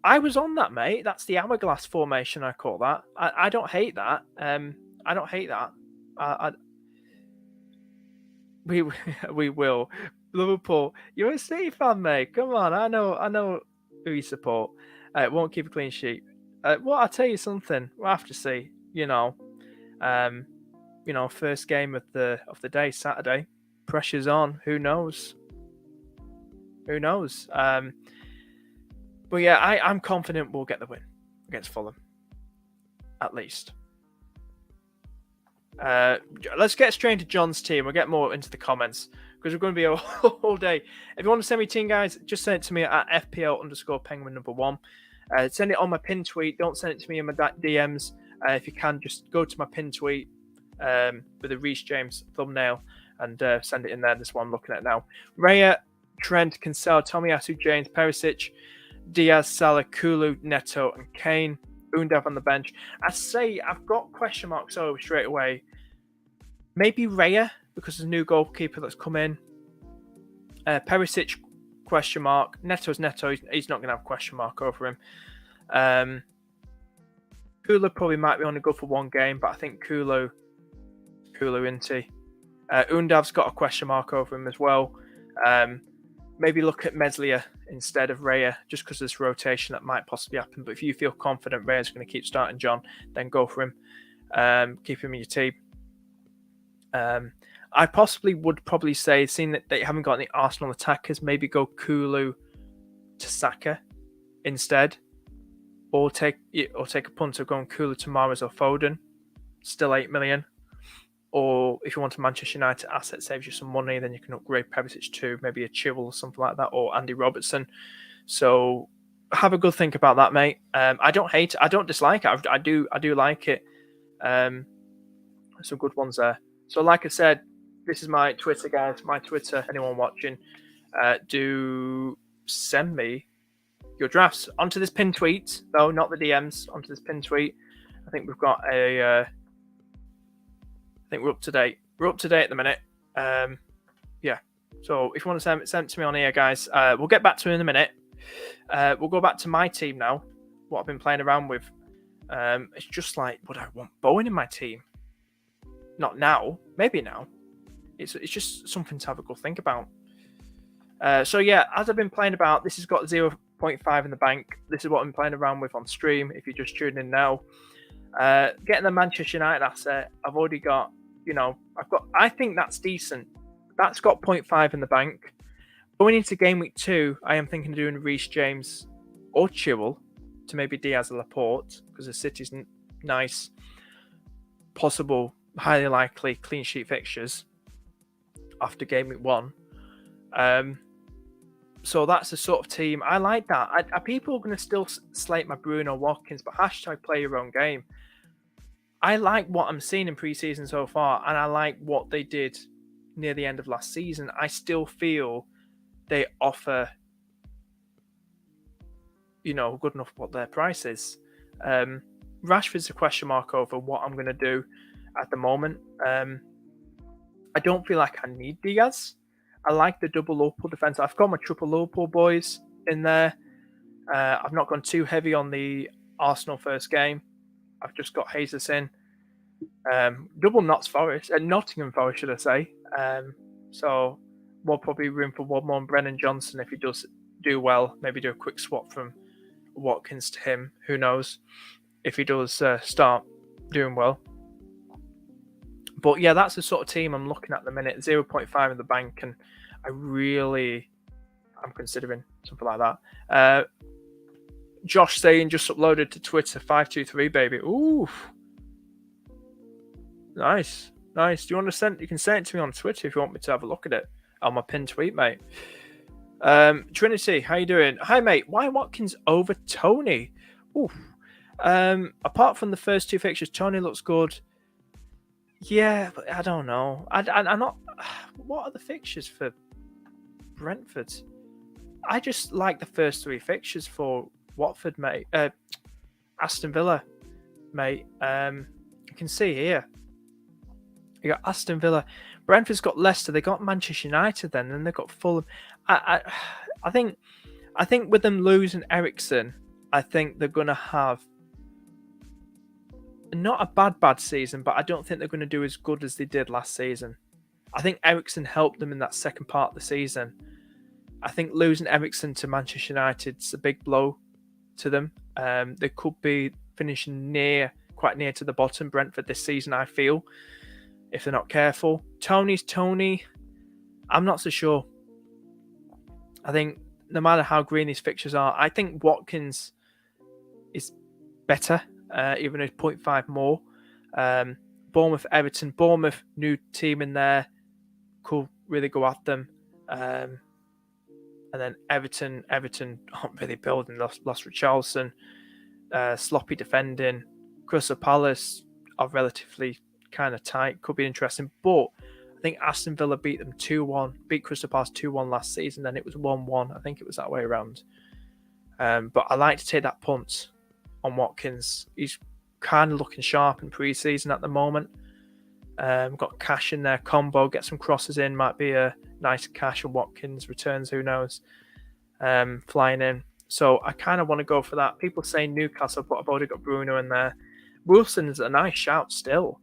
I was on that, mate. That's the hourglass formation, I call that. I don't hate that. I don't hate that. We will. Liverpool, you're a City fan, mate. Come on, I know who you support. Won't keep a clean sheet. Well, I'll tell you something. We'll have to see. First game of the day, Saturday. Pressure's on. Who knows? But yeah, I'm confident we'll get the win against Fulham, at least. Let's get straight into John's team. We'll get more into the comments because we're going to be a whole day. If you want to send me team, guys, just send it to me at FPL_penguin1. Send it on my pin tweet. Don't send it to me in my DMs. If you can, just go to my pin tweet with a Reece James thumbnail and send it in there. This one I'm looking at now. Raya, Trent, Cancelo, Tomiyasu, James, Perisic, Diaz, Salah, Kulu, Neto, and Kane. Undav on the bench. I say I've got question marks over straight away. Maybe Raya, because there's a new goalkeeper that's come in. Perisic, question mark. Neto's Neto. He's not going to have a question mark over him. Kulu probably might be only good for one game, but I think Kulu Inti. Undav's got a question mark over him as well. Maybe look at Meslier instead of Raya, just because there's rotation that might possibly happen. But if you feel confident Raya's going to keep starting John, then go for him. Keep him in your team. I would probably say, seeing that they haven't got any Arsenal attackers, maybe go Kulu to Saka instead. Or take a punt of going Kulu to Mahrez or Foden. Still 8 million. Or if you want a Manchester United asset, saves you some money, then you can upgrade Perisic to maybe a Chilwell or something like that, or Andy Robertson. So have a good think about that, mate. I don't hate it. I don't dislike it. I do like it. Some good ones there. So like I said, this is my Twitter, guys. My Twitter, anyone watching, do send me your drafts onto this pin tweet, though, not the DMs, onto this pin tweet. I think we've got a... I think we're up to date. We're up to date at the minute. Yeah. So if you want to send it to me on here, guys, we'll get back to it in a minute. We'll go back to my team now. What I've been playing around with. It's just like, would I want Bowen in my team? Not now. Maybe now. It's just something to have a good think about. So yeah, as I've been playing about, this has got 0.5 in the bank. This is what I'm playing around with on stream. If you're just tuning in now. Getting the Manchester United asset, I've already got, I think that's decent. That's got 0.5 in the bank. Going into game week 2, I am thinking of doing Reece James or Chilwell to maybe Diaz or Laporte, because the City's nice, possible, highly likely clean sheet fixtures after game week 1. So that's the sort of team I like. That are people going to still slate my Bruno Watkins, but hashtag play your own game. I like what I'm seeing in pre-season so far, and I like what they did near the end of last season. I still feel they offer, good enough what their price is. Rashford's a question mark over what I'm going to do at the moment. I don't feel like I need Diaz. I like the double Liverpool defence. I've got my triple Liverpool boys in there. I've not gone too heavy on the Arsenal first game. I've just got Jesus in. Double Nottingham Forest, should I say. So we'll probably room for one more Brennan Johnson if he does do well. Maybe do a quick swap from Watkins to him. Who knows if he does start doing well. But yeah, that's the sort of team I'm looking at the minute. 0.5 in the bank, and I'm considering something like that. Josh saying just uploaded to Twitter 523 baby. Ooh, nice. Do you want to send? You can send it to me on Twitter if you want me to have a look at it on my pinned tweet, mate. Trinity, how you doing? Hi, mate. Why Watkins over Tony? Ooh. Apart from the first 2 fixtures, Tony looks good. Yeah, but I don't know. I'm not. What are the fixtures for Brentford? I just like the first 3 fixtures for Watford, mate. Aston Villa, mate. You can see here. You got Aston Villa. Brentford's got Leicester. They got Manchester United. Then they've got Fulham. I think with them losing Eriksen, I think they're gonna have not a bad season, but I don't think they're going to do as good as they did last season. I think Eriksen helped them in that second part of the season. I think losing Eriksen to Manchester United's a big blow to them. They could be finishing quite near to the bottom, Brentford, this season, I feel, if they're not careful. Tony's Tony. I'm not so sure. I think no matter how green these fixtures are, I think Watkins is better. Even a 0.5 more. Bournemouth, Everton. Bournemouth, new team in there. Could really go at them. And then Everton aren't really building. Lost Richarlison. Sloppy defending. Crystal Palace are relatively kind of tight. Could be interesting. But I think Aston Villa beat them 2-1. Beat Crystal Palace 2-1 last season. Then it was 1-1. I think it was that way around. But I like to take that punt on Watkins. He's kind of looking sharp in pre-season at the moment. Got cash in there, combo, get some crosses in, might be a nice cash, and Watkins returns, who knows, flying in. So I kind of want to go for that. People saying Newcastle, but I've already got Bruno in there. Wilson is a nice shout still,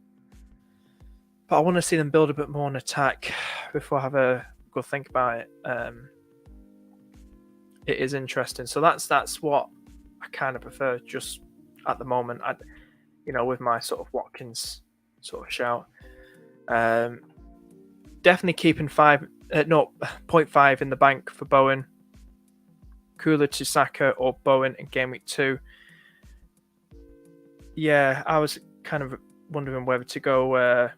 but I want to see them build a bit more on attack before I have a good think about it. It is interesting. So that's what I kind of prefer just at the moment. With my sort of Watkins sort of shout. Definitely keeping 0.5 in the bank for Bowen. Kula to Saka or Bowen in game week 2. Yeah, I was kind of wondering whether to go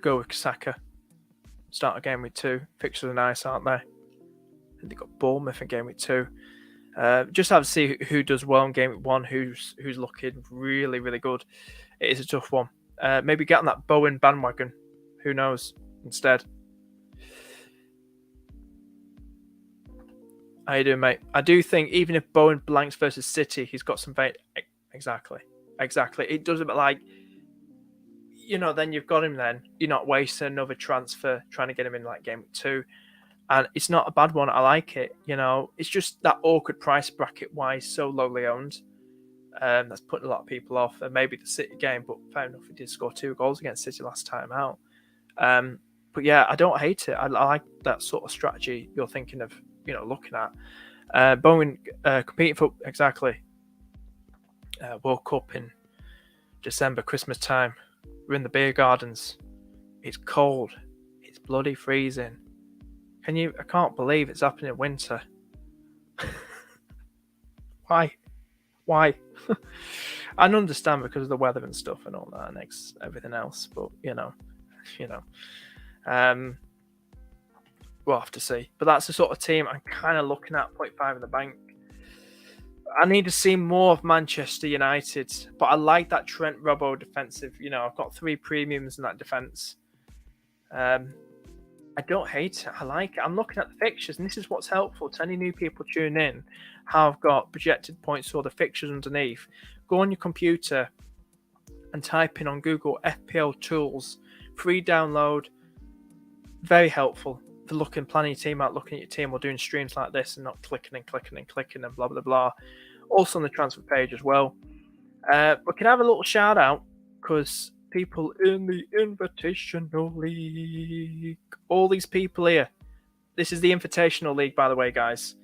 with Saka. Start a game week 2. Fixtures are nice, aren't they? They've got Bournemouth in game week 2. Just have to see who does well in game week 1, who's looking really, really good. It is a tough one. Maybe get on that Bowen bandwagon. Who knows? Instead. How you doing, mate? I do think even if Bowen blanks versus City, he's got some very... Exactly. It does a bit like... then you've got him then. You're not wasting another transfer trying to get him in like game week 2. And it's not a bad one. I like it. It's just that awkward price bracket wise, so lowly owned. That's putting a lot of people off. And maybe the City game, but fair enough, he did score 2 goals against City last time out. But yeah, I don't hate it. I like that sort of strategy you're thinking of, looking at. Bowen competing for exactly World Cup in December, Christmas time. We're in the beer gardens. It's cold. It's bloody freezing. I can't believe it's happening in winter. Why? I understand because of the weather and stuff and all that and everything else, but we'll have to see. But that's the sort of team I'm kind of looking at. 0.5 in the bank. I need to see more of Manchester United, but I like that Trent Robbo defensive. I've got 3 premiums in that defense. I don't hate it. I like it. I'm looking at the fixtures, and this is what's helpful to any new people tuning in. How I've got projected points for the fixtures underneath. Go on your computer and type in on Google FPL tools. Free download. Very helpful for planning your team out, looking at your team while doing streams like this and not clicking and blah, blah, blah. Also on the transfer page as well. We can have a little shout out because people in the Invitational League, all these people here. This is the Invitational League, by the way, guys.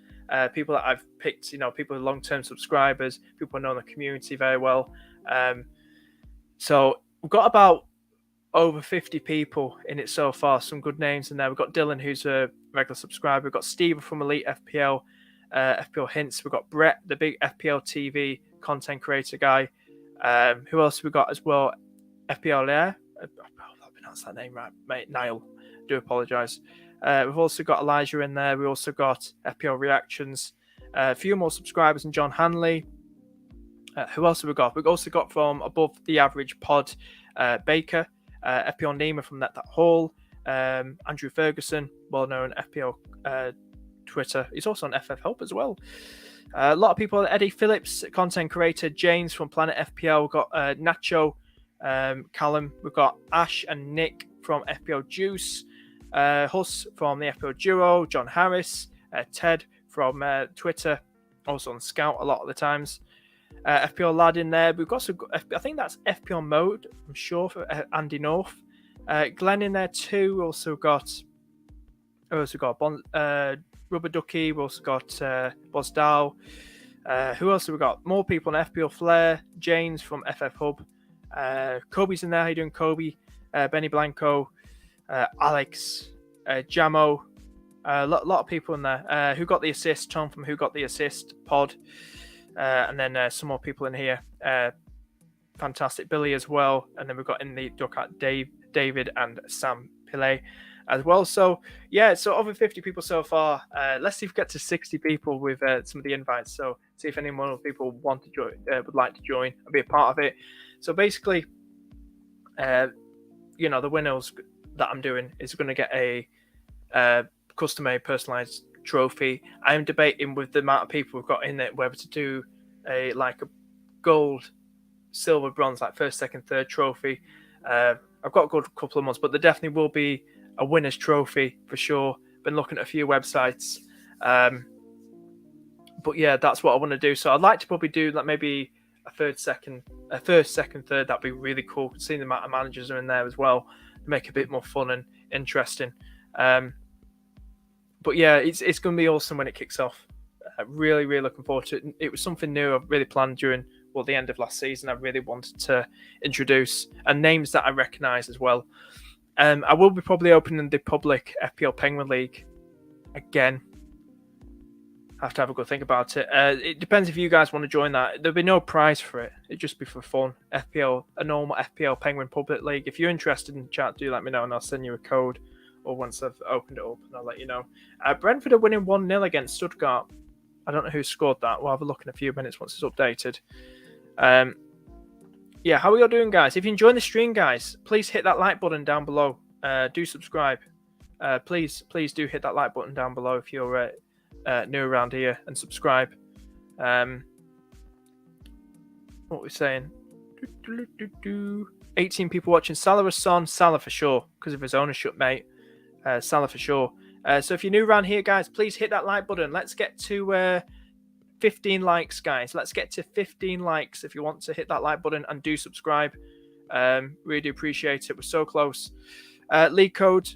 People that I've picked, people who are long-term subscribers, people who know the community very well. So we've got about over 50 people in it so far. Some good names in there. We've got Dylan, who's a regular subscriber. We've got Steve from Elite FPL, FPL Hints. We've got Brett, the big FPL TV content creator guy. Who else have we got as well? FPL Air. I pronounced that name right, mate. Niall. Do apologise. We've also got Elijah in there. We also got FPL Reactions. A few more subscribers, and John Hanley. Who else have we got? We've also got from Above the Average Pod, Baker. FPL Nima from That Hall. Andrew Ferguson, well-known FPL Twitter. He's also on FF Help as well. A lot of people. Eddie Phillips, content creator. James from Planet FPL. We've got Nacho, Callum. We've got Ash and Nick from FPL Juice. Huss from the FPL Duo. John Harris. Ted from Twitter. Also on Scout a lot of the times. FPL Lad in there. We've got some, I think that's FPL Mode, I'm sure, for Andy North. Glenn in there too. We also got Rubber Ducky. We've also got Bosdal. Who else have we got? More people on FPL Flair. James from FF Hub. Kobe's in there. How you doing, Kobe? Benny Blanco. Alex. Jamo. A lot of people in there. Who got the assist? Tom from Who Got the Assist pod. And then some more people in here. Fantastic Billy as well. And then we've got in the Ducat David and Sam Pillay as well. So, yeah, so over 50 people so far. Let's see if we get to 60 people with some of the invites. So, see if any more people want to join, would like to join and be a part of it. So, basically, the winners that I'm doing is going to get a custom-made personalized trophy. I'm debating with the amount of people we've got in it whether to do a gold, silver, bronze, like first, second, third trophy. I've got a good couple of months, but there definitely will be a winner's trophy for sure. Been looking at a few websites, but yeah, that's what I want to do. So I'd like to probably do maybe a first, second, third. That'd be really cool. Seeing the amount of managers are in there as well, make it a bit more fun and interesting. But yeah, it's going to be awesome when it kicks off. Really, really looking forward to it. It was something new I've really planned during the end of last season. I really wanted to introduce and names that I recognise as well. I will be probably opening the public FPL Penguin League again. I have to have a good think about it. It depends if you guys want to join that. There'll be no prize for it. It'd just be for fun. A normal FPL Penguin Public League. If you're interested in the chat, do let me know and I'll send you a code. Or once I've opened it up, and I'll let you know. Brentford are winning 1-0 against Stuttgart. I don't know who scored that. We'll have a look in a few minutes once it's updated. Yeah, how are you all doing, guys? If you're enjoying the stream, guys, please hit that like button down below. Do subscribe. Please do hit that like button down below if you're new around here, and subscribe. What we're saying? 18 people watching. Salah or Son? Salah for sure, because of his ownership, mate. Salah for sure. So if you're new around here, guys, please hit that like button. Let's get to 15 likes, guys. Let's get to 15 likes if you want to hit that like button and do subscribe. Really do appreciate it. We're so close. League code.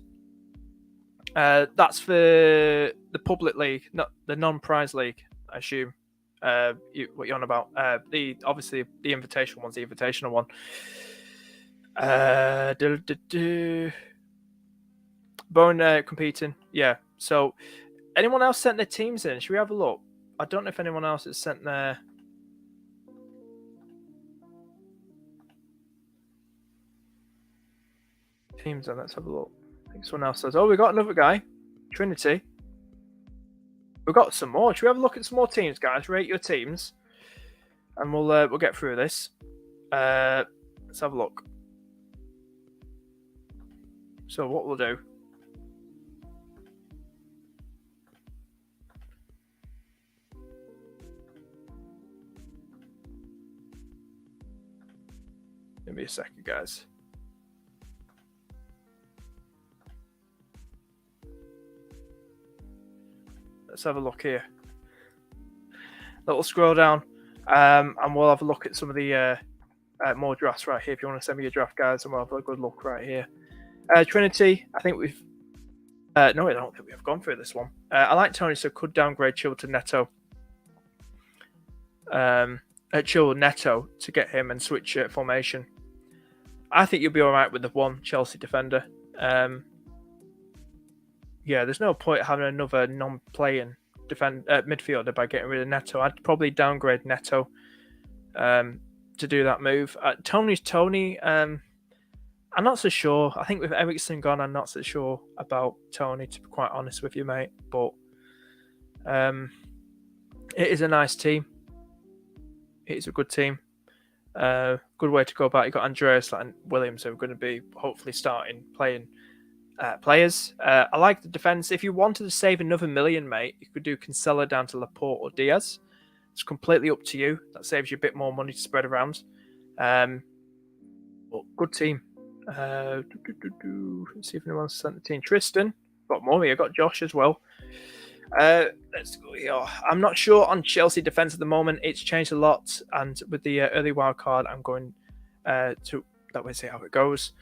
That's for the public league, not the non-prize league, I assume. What you're on about? Obviously the invitational one's the invitational one. Bone competing, yeah. So, anyone else sent their teams in? Should we have a look? I don't know if anyone else has sent their teams on. Let's have a look. I think someone else says, "Oh, we got another guy, Trinity." We've got some more. Should we have a look at some more teams, guys? Rate your teams, and we'll get through this. Let's have a look. So what we'll do. Give me a second, guys. Let's have a look here. Little scroll down, and we'll have a look at some of the more drafts right here. If you want to send me your draft, guys, and we'll have a good look right here. Trinity, I think we've... no, I don't think we have gone through this one. I like Tony, so could downgrade Chill to Neto. Chill Neto to get him and switch formation. I think you'll be all right with the one Chelsea defender. Yeah, there's no point having another non-playing midfielder by getting rid of Neto. I'd probably downgrade Neto to do that move. Tony's Tony. I'm not so sure. I think with Eriksen gone, I'm not so sure about Tony, to be quite honest with you, mate. But it is a nice team. It is a good team. Good way to go about it. You got Andreas and Williams who are going to be hopefully starting playing players. I like the defense. If you wanted to save another $1 million, mate, you could do Cancelo down to Laporte or Diaz. It's completely up to you. That saves you a bit more money to spread around. But good team. Let's see if anyone's sent the team. Tristan, got Murray, I got Josh as well. Let's go here. I'm not sure on Chelsea defense at the moment. It's changed a lot, and with the early wild card, I'm going to that way see how it goes.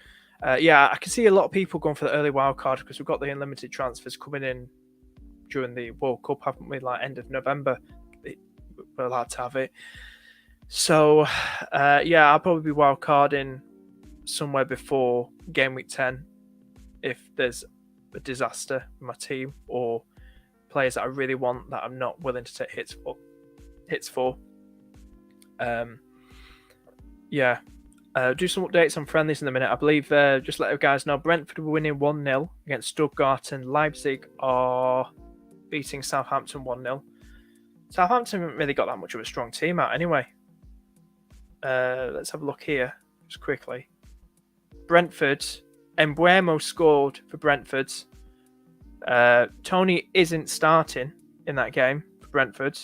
Yeah, I can see a lot of people going for the early wild card because we've got the unlimited transfers coming in during the World Cup, haven't we? Like end of November, we're allowed to have it. So, yeah, I'll probably be wild carding somewhere before game week 10 if there's a disaster in my team or players that I really want that I'm not willing to take hits for. Yeah. Do some updates on friendlies in a minute. I believe, just let you guys know, Brentford were winning 1-0 against Stuttgart, and Leipzig are beating Southampton 1-0. Southampton haven't really got that much of a strong team out anyway. Let's have a look here, just quickly. Brentford, Embuemo scored for Brentford. Tony isn't starting in that game for Brentford.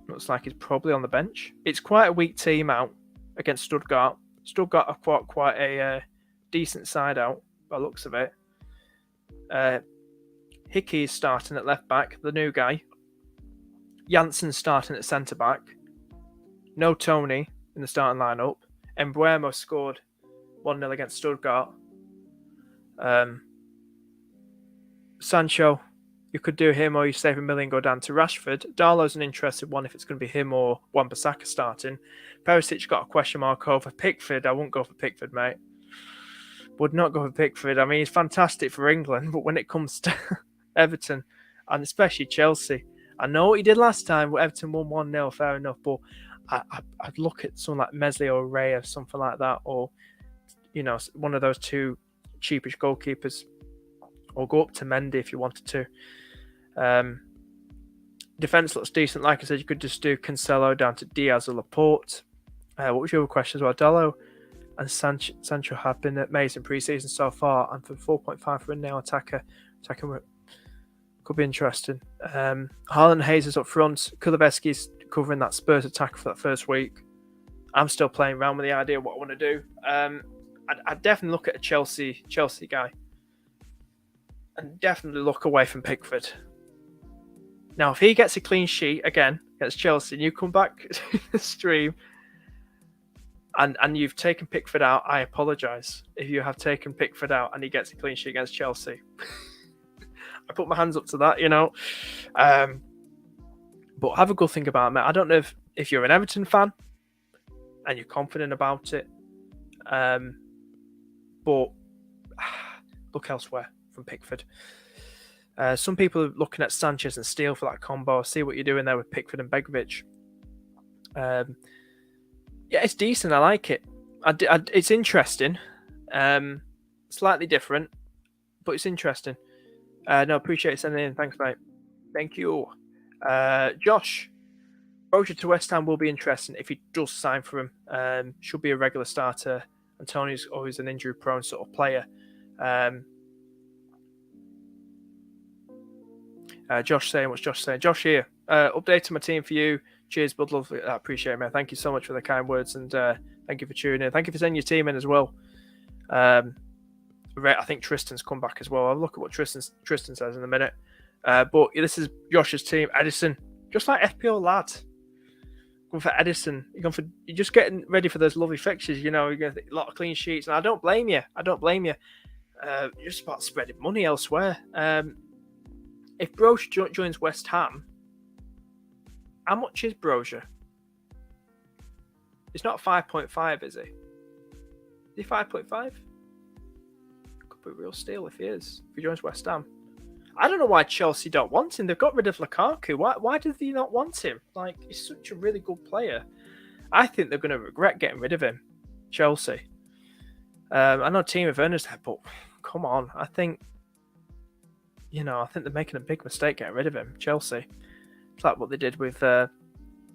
Looks like he's probably on the bench. It's quite a weak team out against Stuttgart. Stuttgart are quite a decent side out by the looks of it. Hickey is starting at left back, the new guy. Janssen starting at centre back. No Tony in the starting lineup. Embuemo scored 1-0 against Stuttgart. Sancho, you could do him, or you save $1 million, go down to Rashford. Darlow's an interested one if it's going to be him or Wan-Bissaka starting. Perisic got a question mark over Pickford. I won't go for Pickford, mate. Would not go for Pickford. I mean, he's fantastic for England, but when it comes to Everton, and especially Chelsea, I know what he did last time, but Everton won 1-0, fair enough, but I'd look at someone like Meslier or Ray or something like that, or, you know, one of those two cheapish goalkeepers, or go up to Mendy if you wanted to. Defense looks decent. Like I said, you could just do Cancelo down to Diaz or Laporte. What was your other question as well? Dallo and Sancho have been amazing pre-season so far, and for 4.5 for a nail attacker, could be interesting. Haaland, Hayes is up front. Kulusevski's covering that Spurs attack for that first week. I'm still playing around with the idea of what I want to do. I'd definitely look at a Chelsea guy, and definitely look away from Pickford. Now, if he gets a clean sheet again against Chelsea, and you come back to the stream and you've taken Pickford out, I apologise. If you have taken Pickford out and he gets a clean sheet against Chelsea, I put my hands up to that, you know. But have a good think about it, mate. I don't know if you're an Everton fan and you're confident about it, but look elsewhere from Pickford. Some people are looking at Sanchez and Steele for that combo. See what you're doing there with Pickford and Begovic. Yeah, it's decent. I like it. It's interesting. Slightly different, but it's interesting. No, appreciate sending in. Thanks, mate. Thank you. Josh, Roger to West Ham will be interesting if he does sign for him. Should be a regular starter. Antonio's always an injury-prone sort of player. Josh saying, what's Josh saying? Josh here. Update to my team for you. Cheers, bud. Lovely. I appreciate it, man. Thank you so much for the kind words, and thank you for tuning in. Thank you for sending your team in as well. I think Tristan's come back as well. I'll look at what Tristan says in a minute. But this is Josh's team. Edison, just like FPL lad. Going for Edison. You're just getting ready for those lovely fixtures. You know, you get a lot of clean sheets, and I don't blame you. You're just about spreading money elsewhere. If Brozier joins West Ham, how much is Brozier? It's not 5.5, is he? Is he 5.5? Could be a real steal if he is. If he joins West Ham. I don't know why Chelsea don't want him. They've got rid of Lukaku. Why do they not want him? Like, he's such a really good player. I think they're going to regret getting rid of him. Chelsea. I know team of earners there, but come on. I think they're making a big mistake getting rid of him. Chelsea. It's like what they did with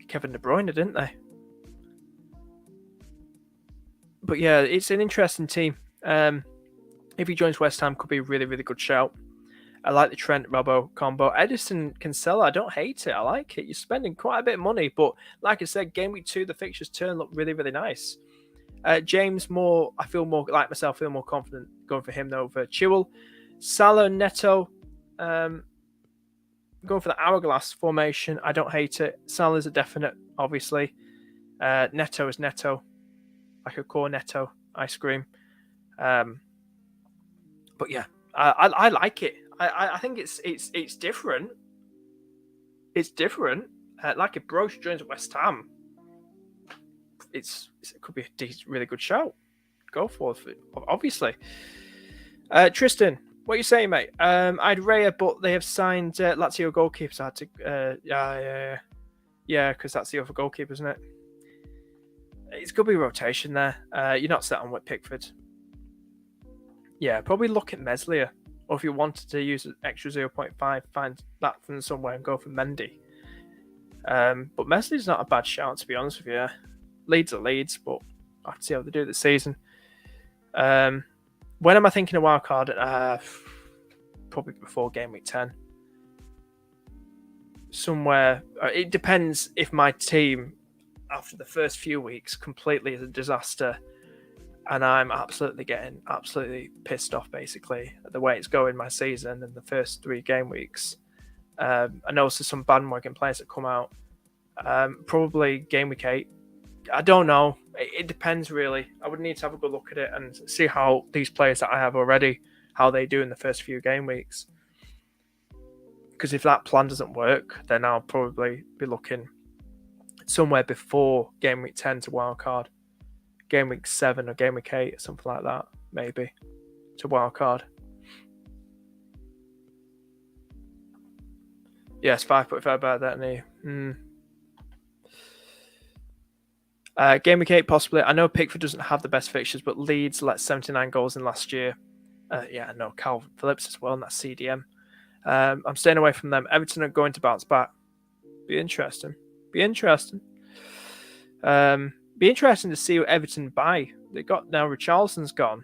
Kevin De Bruyne, didn't they? But yeah, it's an interesting team. If he joins West Ham, could be a really, really good shout. I like the Trent Robbo combo. Edison Cancelo, I don't hate it. I like it. You're spending quite a bit of money, but like I said, game week 2, the fixtures turn look really, really nice. James Moore, I feel more like myself, feel more confident going for him over Chilwell. Salah, Neto, going for the hourglass formation. I don't hate it. Salah's a definite, obviously. Neto is Neto, like a core Neto ice cream. But yeah, I like it. I think it's different. It's different. Like if Brozier joins West Ham, it could be a really good shout. Go for it, obviously. Tristan, what are you saying, mate? I'd Raya, but they have signed Lazio goalkeeper. So I had to, yeah, because that's the other goalkeeper, isn't it? It's going to be rotation there. You're not set on with Pickford. Yeah, probably look at Meslier. Or if you wanted to use an extra 0.5, find that from somewhere and go for Mendy. But Meslier's not a bad shout, to be honest with you. Leeds are Leeds, but I have to see how they do this season. When am I thinking of wildcard? Probably before game week 10. Somewhere. It depends if my team, after the first few weeks, completely is a disaster. And I'm getting absolutely pissed off, basically, at the way it's going my season in the first 3 game weeks. I know there's some bandwagon players that come out. Probably game week 8. I don't know. It depends, really. I would need to have a good look at it and see how these players that I have already, how they do in the first few game weeks. Because if that plan doesn't work, then I'll probably be looking somewhere before game week 10 to wildcard. Game week 7 or game week 8 or something like that, maybe, to wildcard. Yes, 5.5 better than he. Game week 8 possibly. I know Pickford doesn't have the best fixtures, but Leeds let 79 goals in last year. Yeah, I know Calvin Phillips as well, and that's CDM. I'm staying away from them. Everton are going to bounce back. Be interesting. Be interesting to see what Everton buy. They got now Richarlison's gone.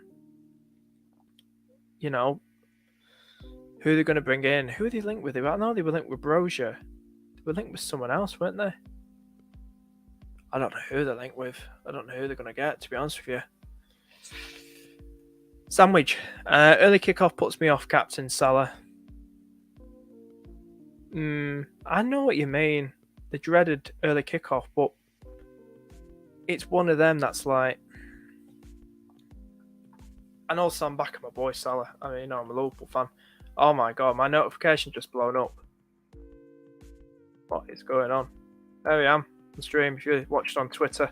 You know, who they're going to bring in? Who are they linked with? I know they were linked with Brozier. They were linked with someone else, weren't they? I don't know who they're linked with. I don't know who they're going to get, to be honest with you. Sandwich. Early kickoff puts me off Captain Salah. I know what you mean. The dreaded early kickoff, but it's one of them that's like... And also I'm back at my boy Salah. I mean, I'm a Liverpool fan. Oh my god, my notification just blown up. What is going on? There I am. On stream, if you watched on Twitter.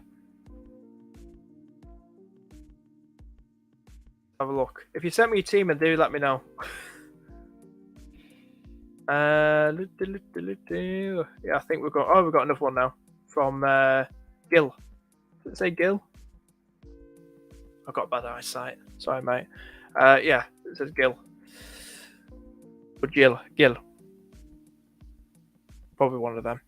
Have a look. If you sent me your team, and do let me know. Yeah, I think we've got. Oh, we've got another one now from Gil. Does it say Gil? I've got bad eyesight. Sorry, mate. Yeah, it says Gil. But Gil. Probably one of them.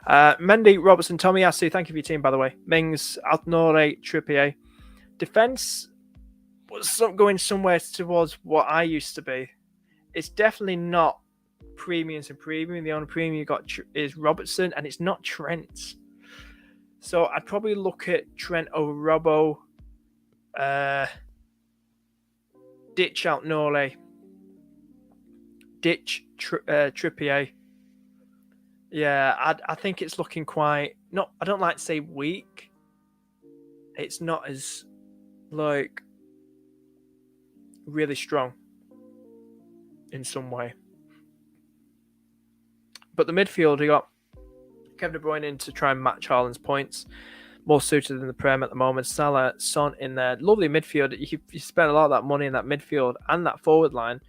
Mendy, Robertson, Tommy Yasu, thank you for your team, by the way. Mings, Altnore, Trippier. Defence was going somewhere towards what I used to be. It's definitely not premiums and premium. The only premium you got is Robertson, and it's not Trent. So I'd probably look at Trent over Robbo. Ditch Altnore. Ditch Trippier. Yeah, I think it's looking quite not. I don't like to say weak. It's not as like really strong in some way. But the midfield, you got Kevin De Bruyne in to try and match Haaland's points. More suited than the Prem at the moment. Salah, Son in there. Lovely midfield. You spend a lot of that money in that midfield and that forward line.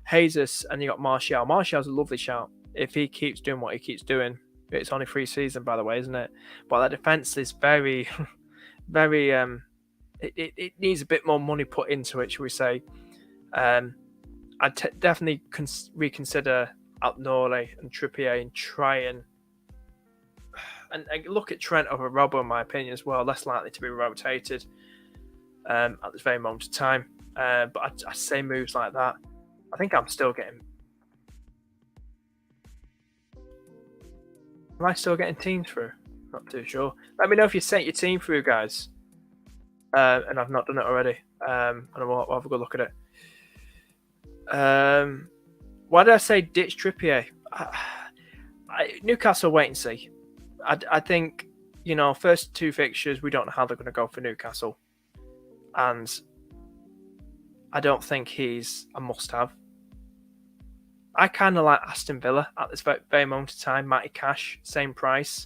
Jesus, and you got Martial. Martial's a lovely shout. If he keeps doing what he keeps doing, it's only pre-season, by the way, isn't it? But that defense is very, very. It needs a bit more money put into it, shall we say? I'd definitely reconsider Altnore and Trippier and try and look at Trent over Robbo, in my opinion, as well. Less likely to be rotated at this very moment of time. But I say moves like that. I think I'm still getting. Am I still getting teams through? Not too sure. Let me know if you sent your team through, guys. And I've not done it already. And I'll have a good look at it. Why did I say ditch Trippier? Newcastle, wait and see. I think, first two fixtures, we don't know how they're going to go for Newcastle. And I don't think he's a must-have. I kind of like Aston Villa at this very moment of time. Matty Cash, same price.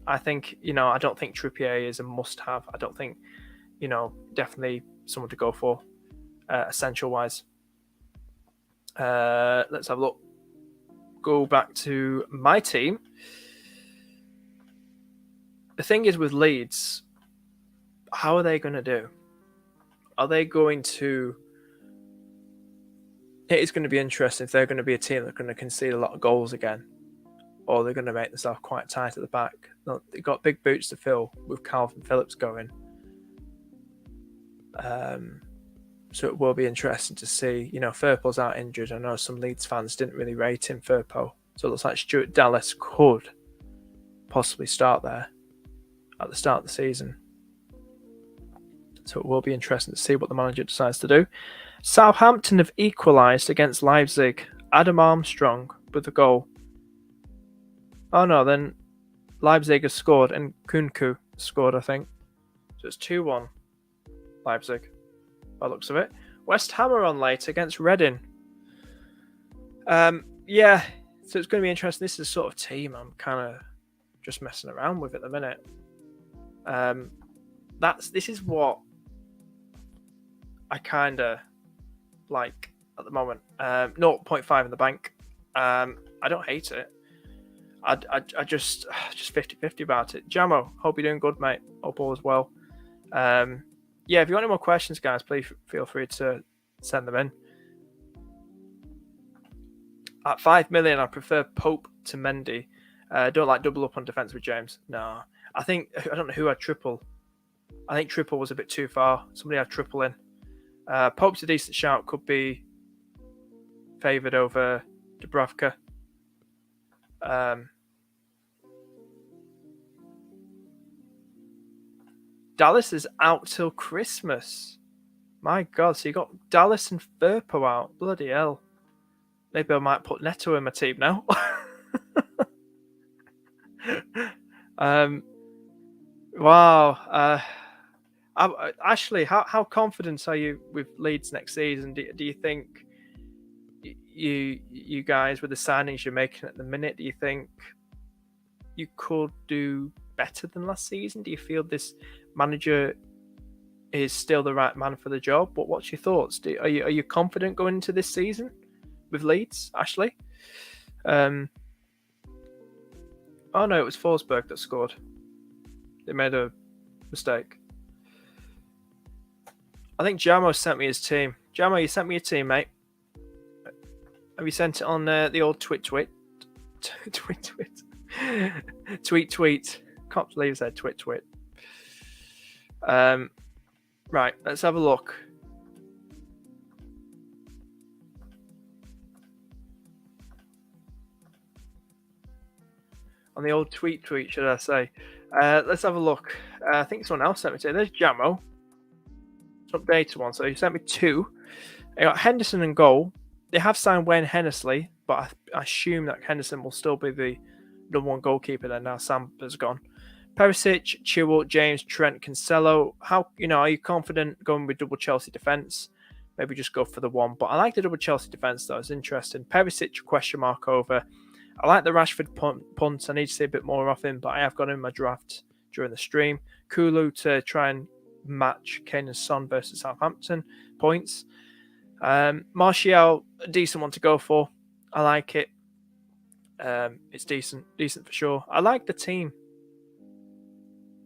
I think, I don't think Trippier is a must-have. I don't think, definitely someone to go for, essential-wise. Let's have a look. Go back to my team. The thing is with Leeds, how are they going to do? Are they going to... It is going to be interesting if they're going to be a team that's going to concede a lot of goals again, or they're going to make themselves quite tight at the back. They've got big boots to fill with Calvin Phillips going. So it will be interesting to see. Firpo's out injured. I know some Leeds fans didn't really rate him, Firpo. So it looks like Stuart Dallas could possibly start there at the start of the season. So it will be interesting to see what the manager decides to do. Southampton have equalised against Leipzig. Adam Armstrong with the goal. Oh no, then Leipzig has scored and Kunku scored, I think. So it's 2-1 Leipzig, by the looks of it. West Ham are on late against Reading. Yeah, so it's going to be interesting. This is the sort of team I'm kind of just messing around with at the minute. This is what I kind of like at the moment. 0.5 in the bank. I don't hate it. I just 50-50 about it. Jamo, hope you're doing good, mate. Hope all is well. Yeah, if you want any more questions, guys, please feel free to send them in. At 5 million, I prefer Pope to Mendy. Don't like double up on defence with James. No. I don't know who had triple. I think triple was a bit too far. Somebody had triple in. Pope's a decent shout. Could be favoured over Dubravka. Dallas is out till Christmas. My God, so you got Dallas and Firpo out. Bloody hell. Maybe I might put Neto in my team now. Wow. Ashley, how confident are you with Leeds next season? Do you think you guys, with the signings you're making at the minute, do you think you could do better than last season? Do you feel this manager is still the right man for the job? What's your thoughts? Are you confident going into this season? with Leeds, Ashley. Oh no, it was Forsberg that scored. They made a mistake. I think Jamo sent me his team. Jamo, you sent me your team, mate. Have you sent it on the old tweet? Tweet. Can't believe I said tweet. Right, let's have a look. On the old tweet, should I say? Let's have a look. I think someone else sent me two. There's Jamo. It's an updated one. So he sent me two. I got Henderson and goal. They have signed Wayne Hendersley, but I assume that Henderson will still be the number one goalkeeper then. Now Sam has gone. Perisic, Chilwell, James, Trent, Cancelo. How are you confident going with double Chelsea defense? Maybe just go for the one. But I like the double Chelsea defense though. It's interesting. Perisic question mark over. I like the Rashford punt. I need to see a bit more of him, but I have got him in my draft during the stream. Kulu to try and match Kane and Son versus Southampton points. Martial, a decent one to go for. I like it. It's decent for sure. I like the team.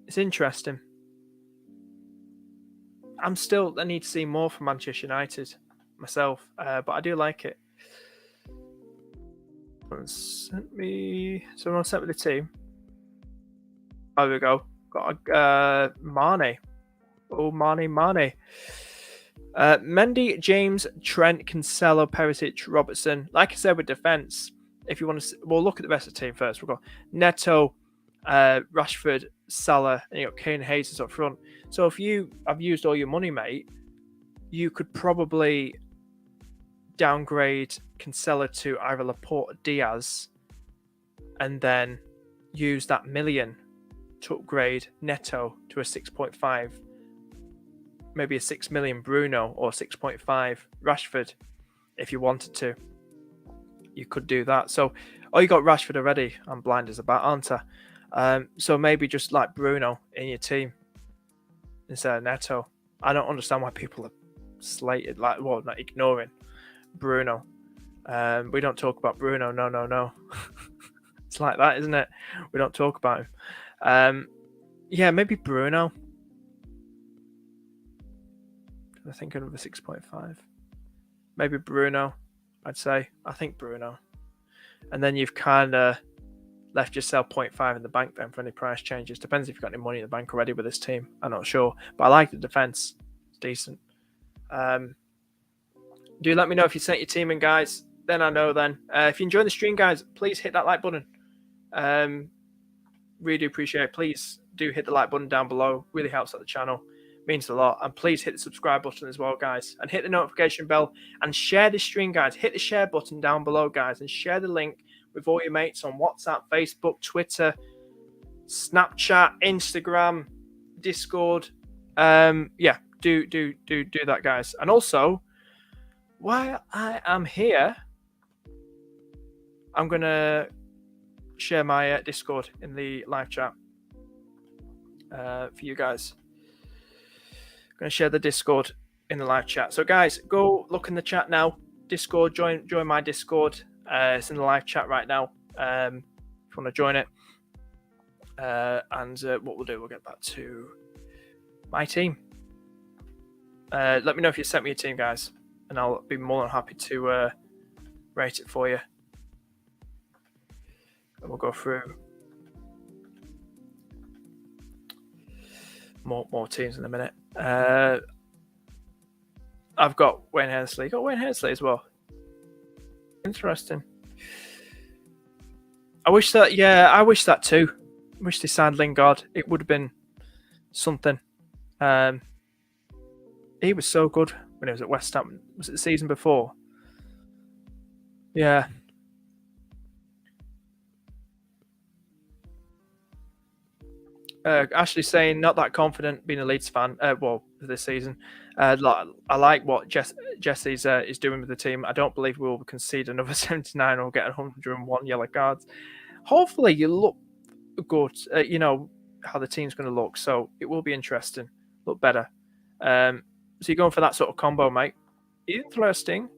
It's interesting. I need to see more from Manchester United myself, but I do like it. Someone sent me the team. Oh, there we go. Got Mane. Oh, Mane. Mendy, James, Trent, Cancelo, Perisic, Robertson. Like I said with defence, if you want to, we'll look at the rest of the team first. We've got Neto, Rashford, Salah, and you got Kane, Jesus up front. So if you have used all your money, mate, you could probably downgrade Cancelo to either Laporte or Diaz, and then use that million to upgrade Neto to a 6.5. Maybe a 6 million Bruno or 6.5 Rashford if you wanted to. You could do that. So, you got Rashford already. I'm blind as a bat, aren't I? So maybe just like Bruno in your team instead of Neto. I don't understand why people are slated, not ignoring Bruno. We don't talk about Bruno. No. It's like that, isn't it? We don't talk about him. Yeah, maybe Bruno. I think another 6.5. Maybe Bruno, I'd say. I think Bruno. And then you've kind of left yourself 0.5 in the bank then for any price changes. Depends if you've got any money in the bank already with this team. I'm not sure. But I like the defence. It's decent. Do let me know if you sent your team in, guys. Then I know then. If you enjoy the stream, guys, please hit that like button. Really do appreciate it. Please do hit the like button down below. Really helps out the channel. Means a lot. And please hit the subscribe button as well, guys, and hit the notification bell and share this stream, guys. Hit the share button down below, guys, and share the link with all your mates on WhatsApp, Facebook, Twitter, Snapchat, Instagram, Discord. Yeah, do that, guys. And also, while I am here, I'm gonna share my Discord in the live chat for you guys. Going to share the Discord in the live chat. So guys, go look in the chat now. Discord, join my Discord. It's in the live chat right now. If you want to join it. And what we'll do, we'll get back to my team. Let me know if you sent me a team, guys, and I'll be more than happy to rate it for you. And we'll go through more teams in a minute. I've got Wayne Hendersley. Got Wayne Hendersley as well. Interesting. I wish that too. I wish they signed Lingard. It would have been something. He was so good when he was at West Ham. Was it the season before? Yeah. Ashley saying not that confident being a Leeds fan. This season, I like what Jesse's is doing with the team. I don't believe we will concede another 79 or get 101 yellow cards. Hopefully, you look good. You know how the team's going to look, so it will be interesting. Look better. So you're going for that sort of combo, mate. Interesting.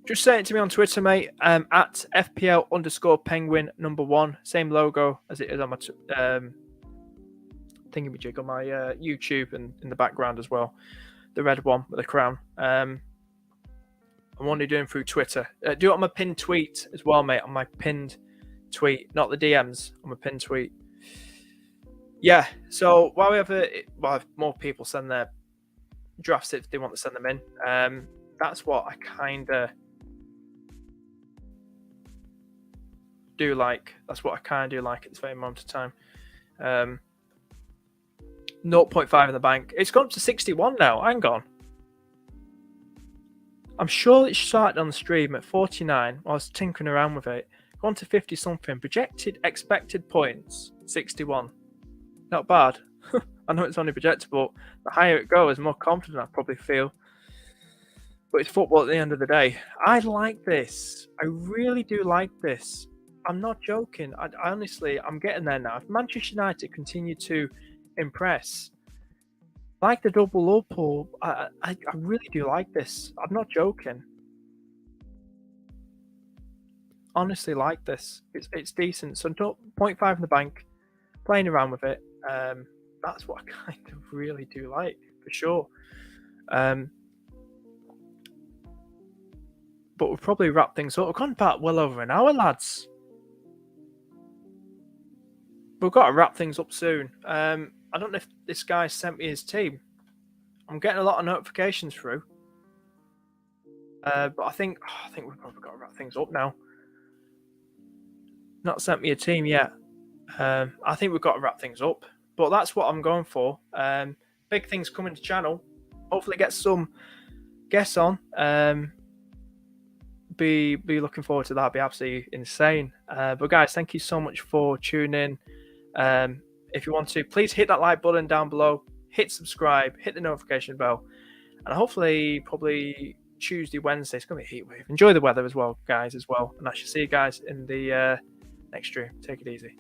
Just say it to me on Twitter, mate. At FPL_penguin #1. Same logo as it is on my thingamajig on my YouTube and in the background as well. The red one with the crown. I'm only doing through Twitter. Do it on my pinned tweet as well, mate. On my pinned tweet, not the DMs. On my pinned tweet. Yeah. So while we have more people send their drafts if they want to send them in. That's what I kind of do like. That's what I kind of do like at this very moment of time. 0.5 in the bank. It's gone up to 61 now. Hang on. I'm sure it started on the stream at 49. I was tinkering around with it. Gone to 50 something. Projected expected points 61. Not bad. I know it's only projected, but the higher it goes, the more confident I probably feel. But it's football at the end of the day. I like this. I really do like this. I'm not joking. I honestly, I'm getting there now. If Manchester United continue to impress, like the double up, or I really do like this. I'm not joking. Honestly, like this. It's decent. So 0.5 in the bank, playing around with it. That's what I kind of really do like, for sure. But we'll probably wrap things up. We've gone back well over an hour, lads. We've got to wrap things up soon. I don't know if this guy sent me his team. I'm getting a lot of notifications through. But I think we've probably got to wrap things up now. Not sent me a team yet. I think we've got to wrap things up. But that's what I'm going for. Big things coming to channel. Hopefully get some guests on. Be looking forward to that. Be absolutely insane. But guys, thank you so much for tuning in. If you want to, please hit that like button down below. Hit subscribe. Hit the notification bell. And hopefully, probably Tuesday, Wednesday, it's going to be a heat wave. Enjoy the weather as well, guys, as well. And I shall see you guys in the next stream. Take it easy.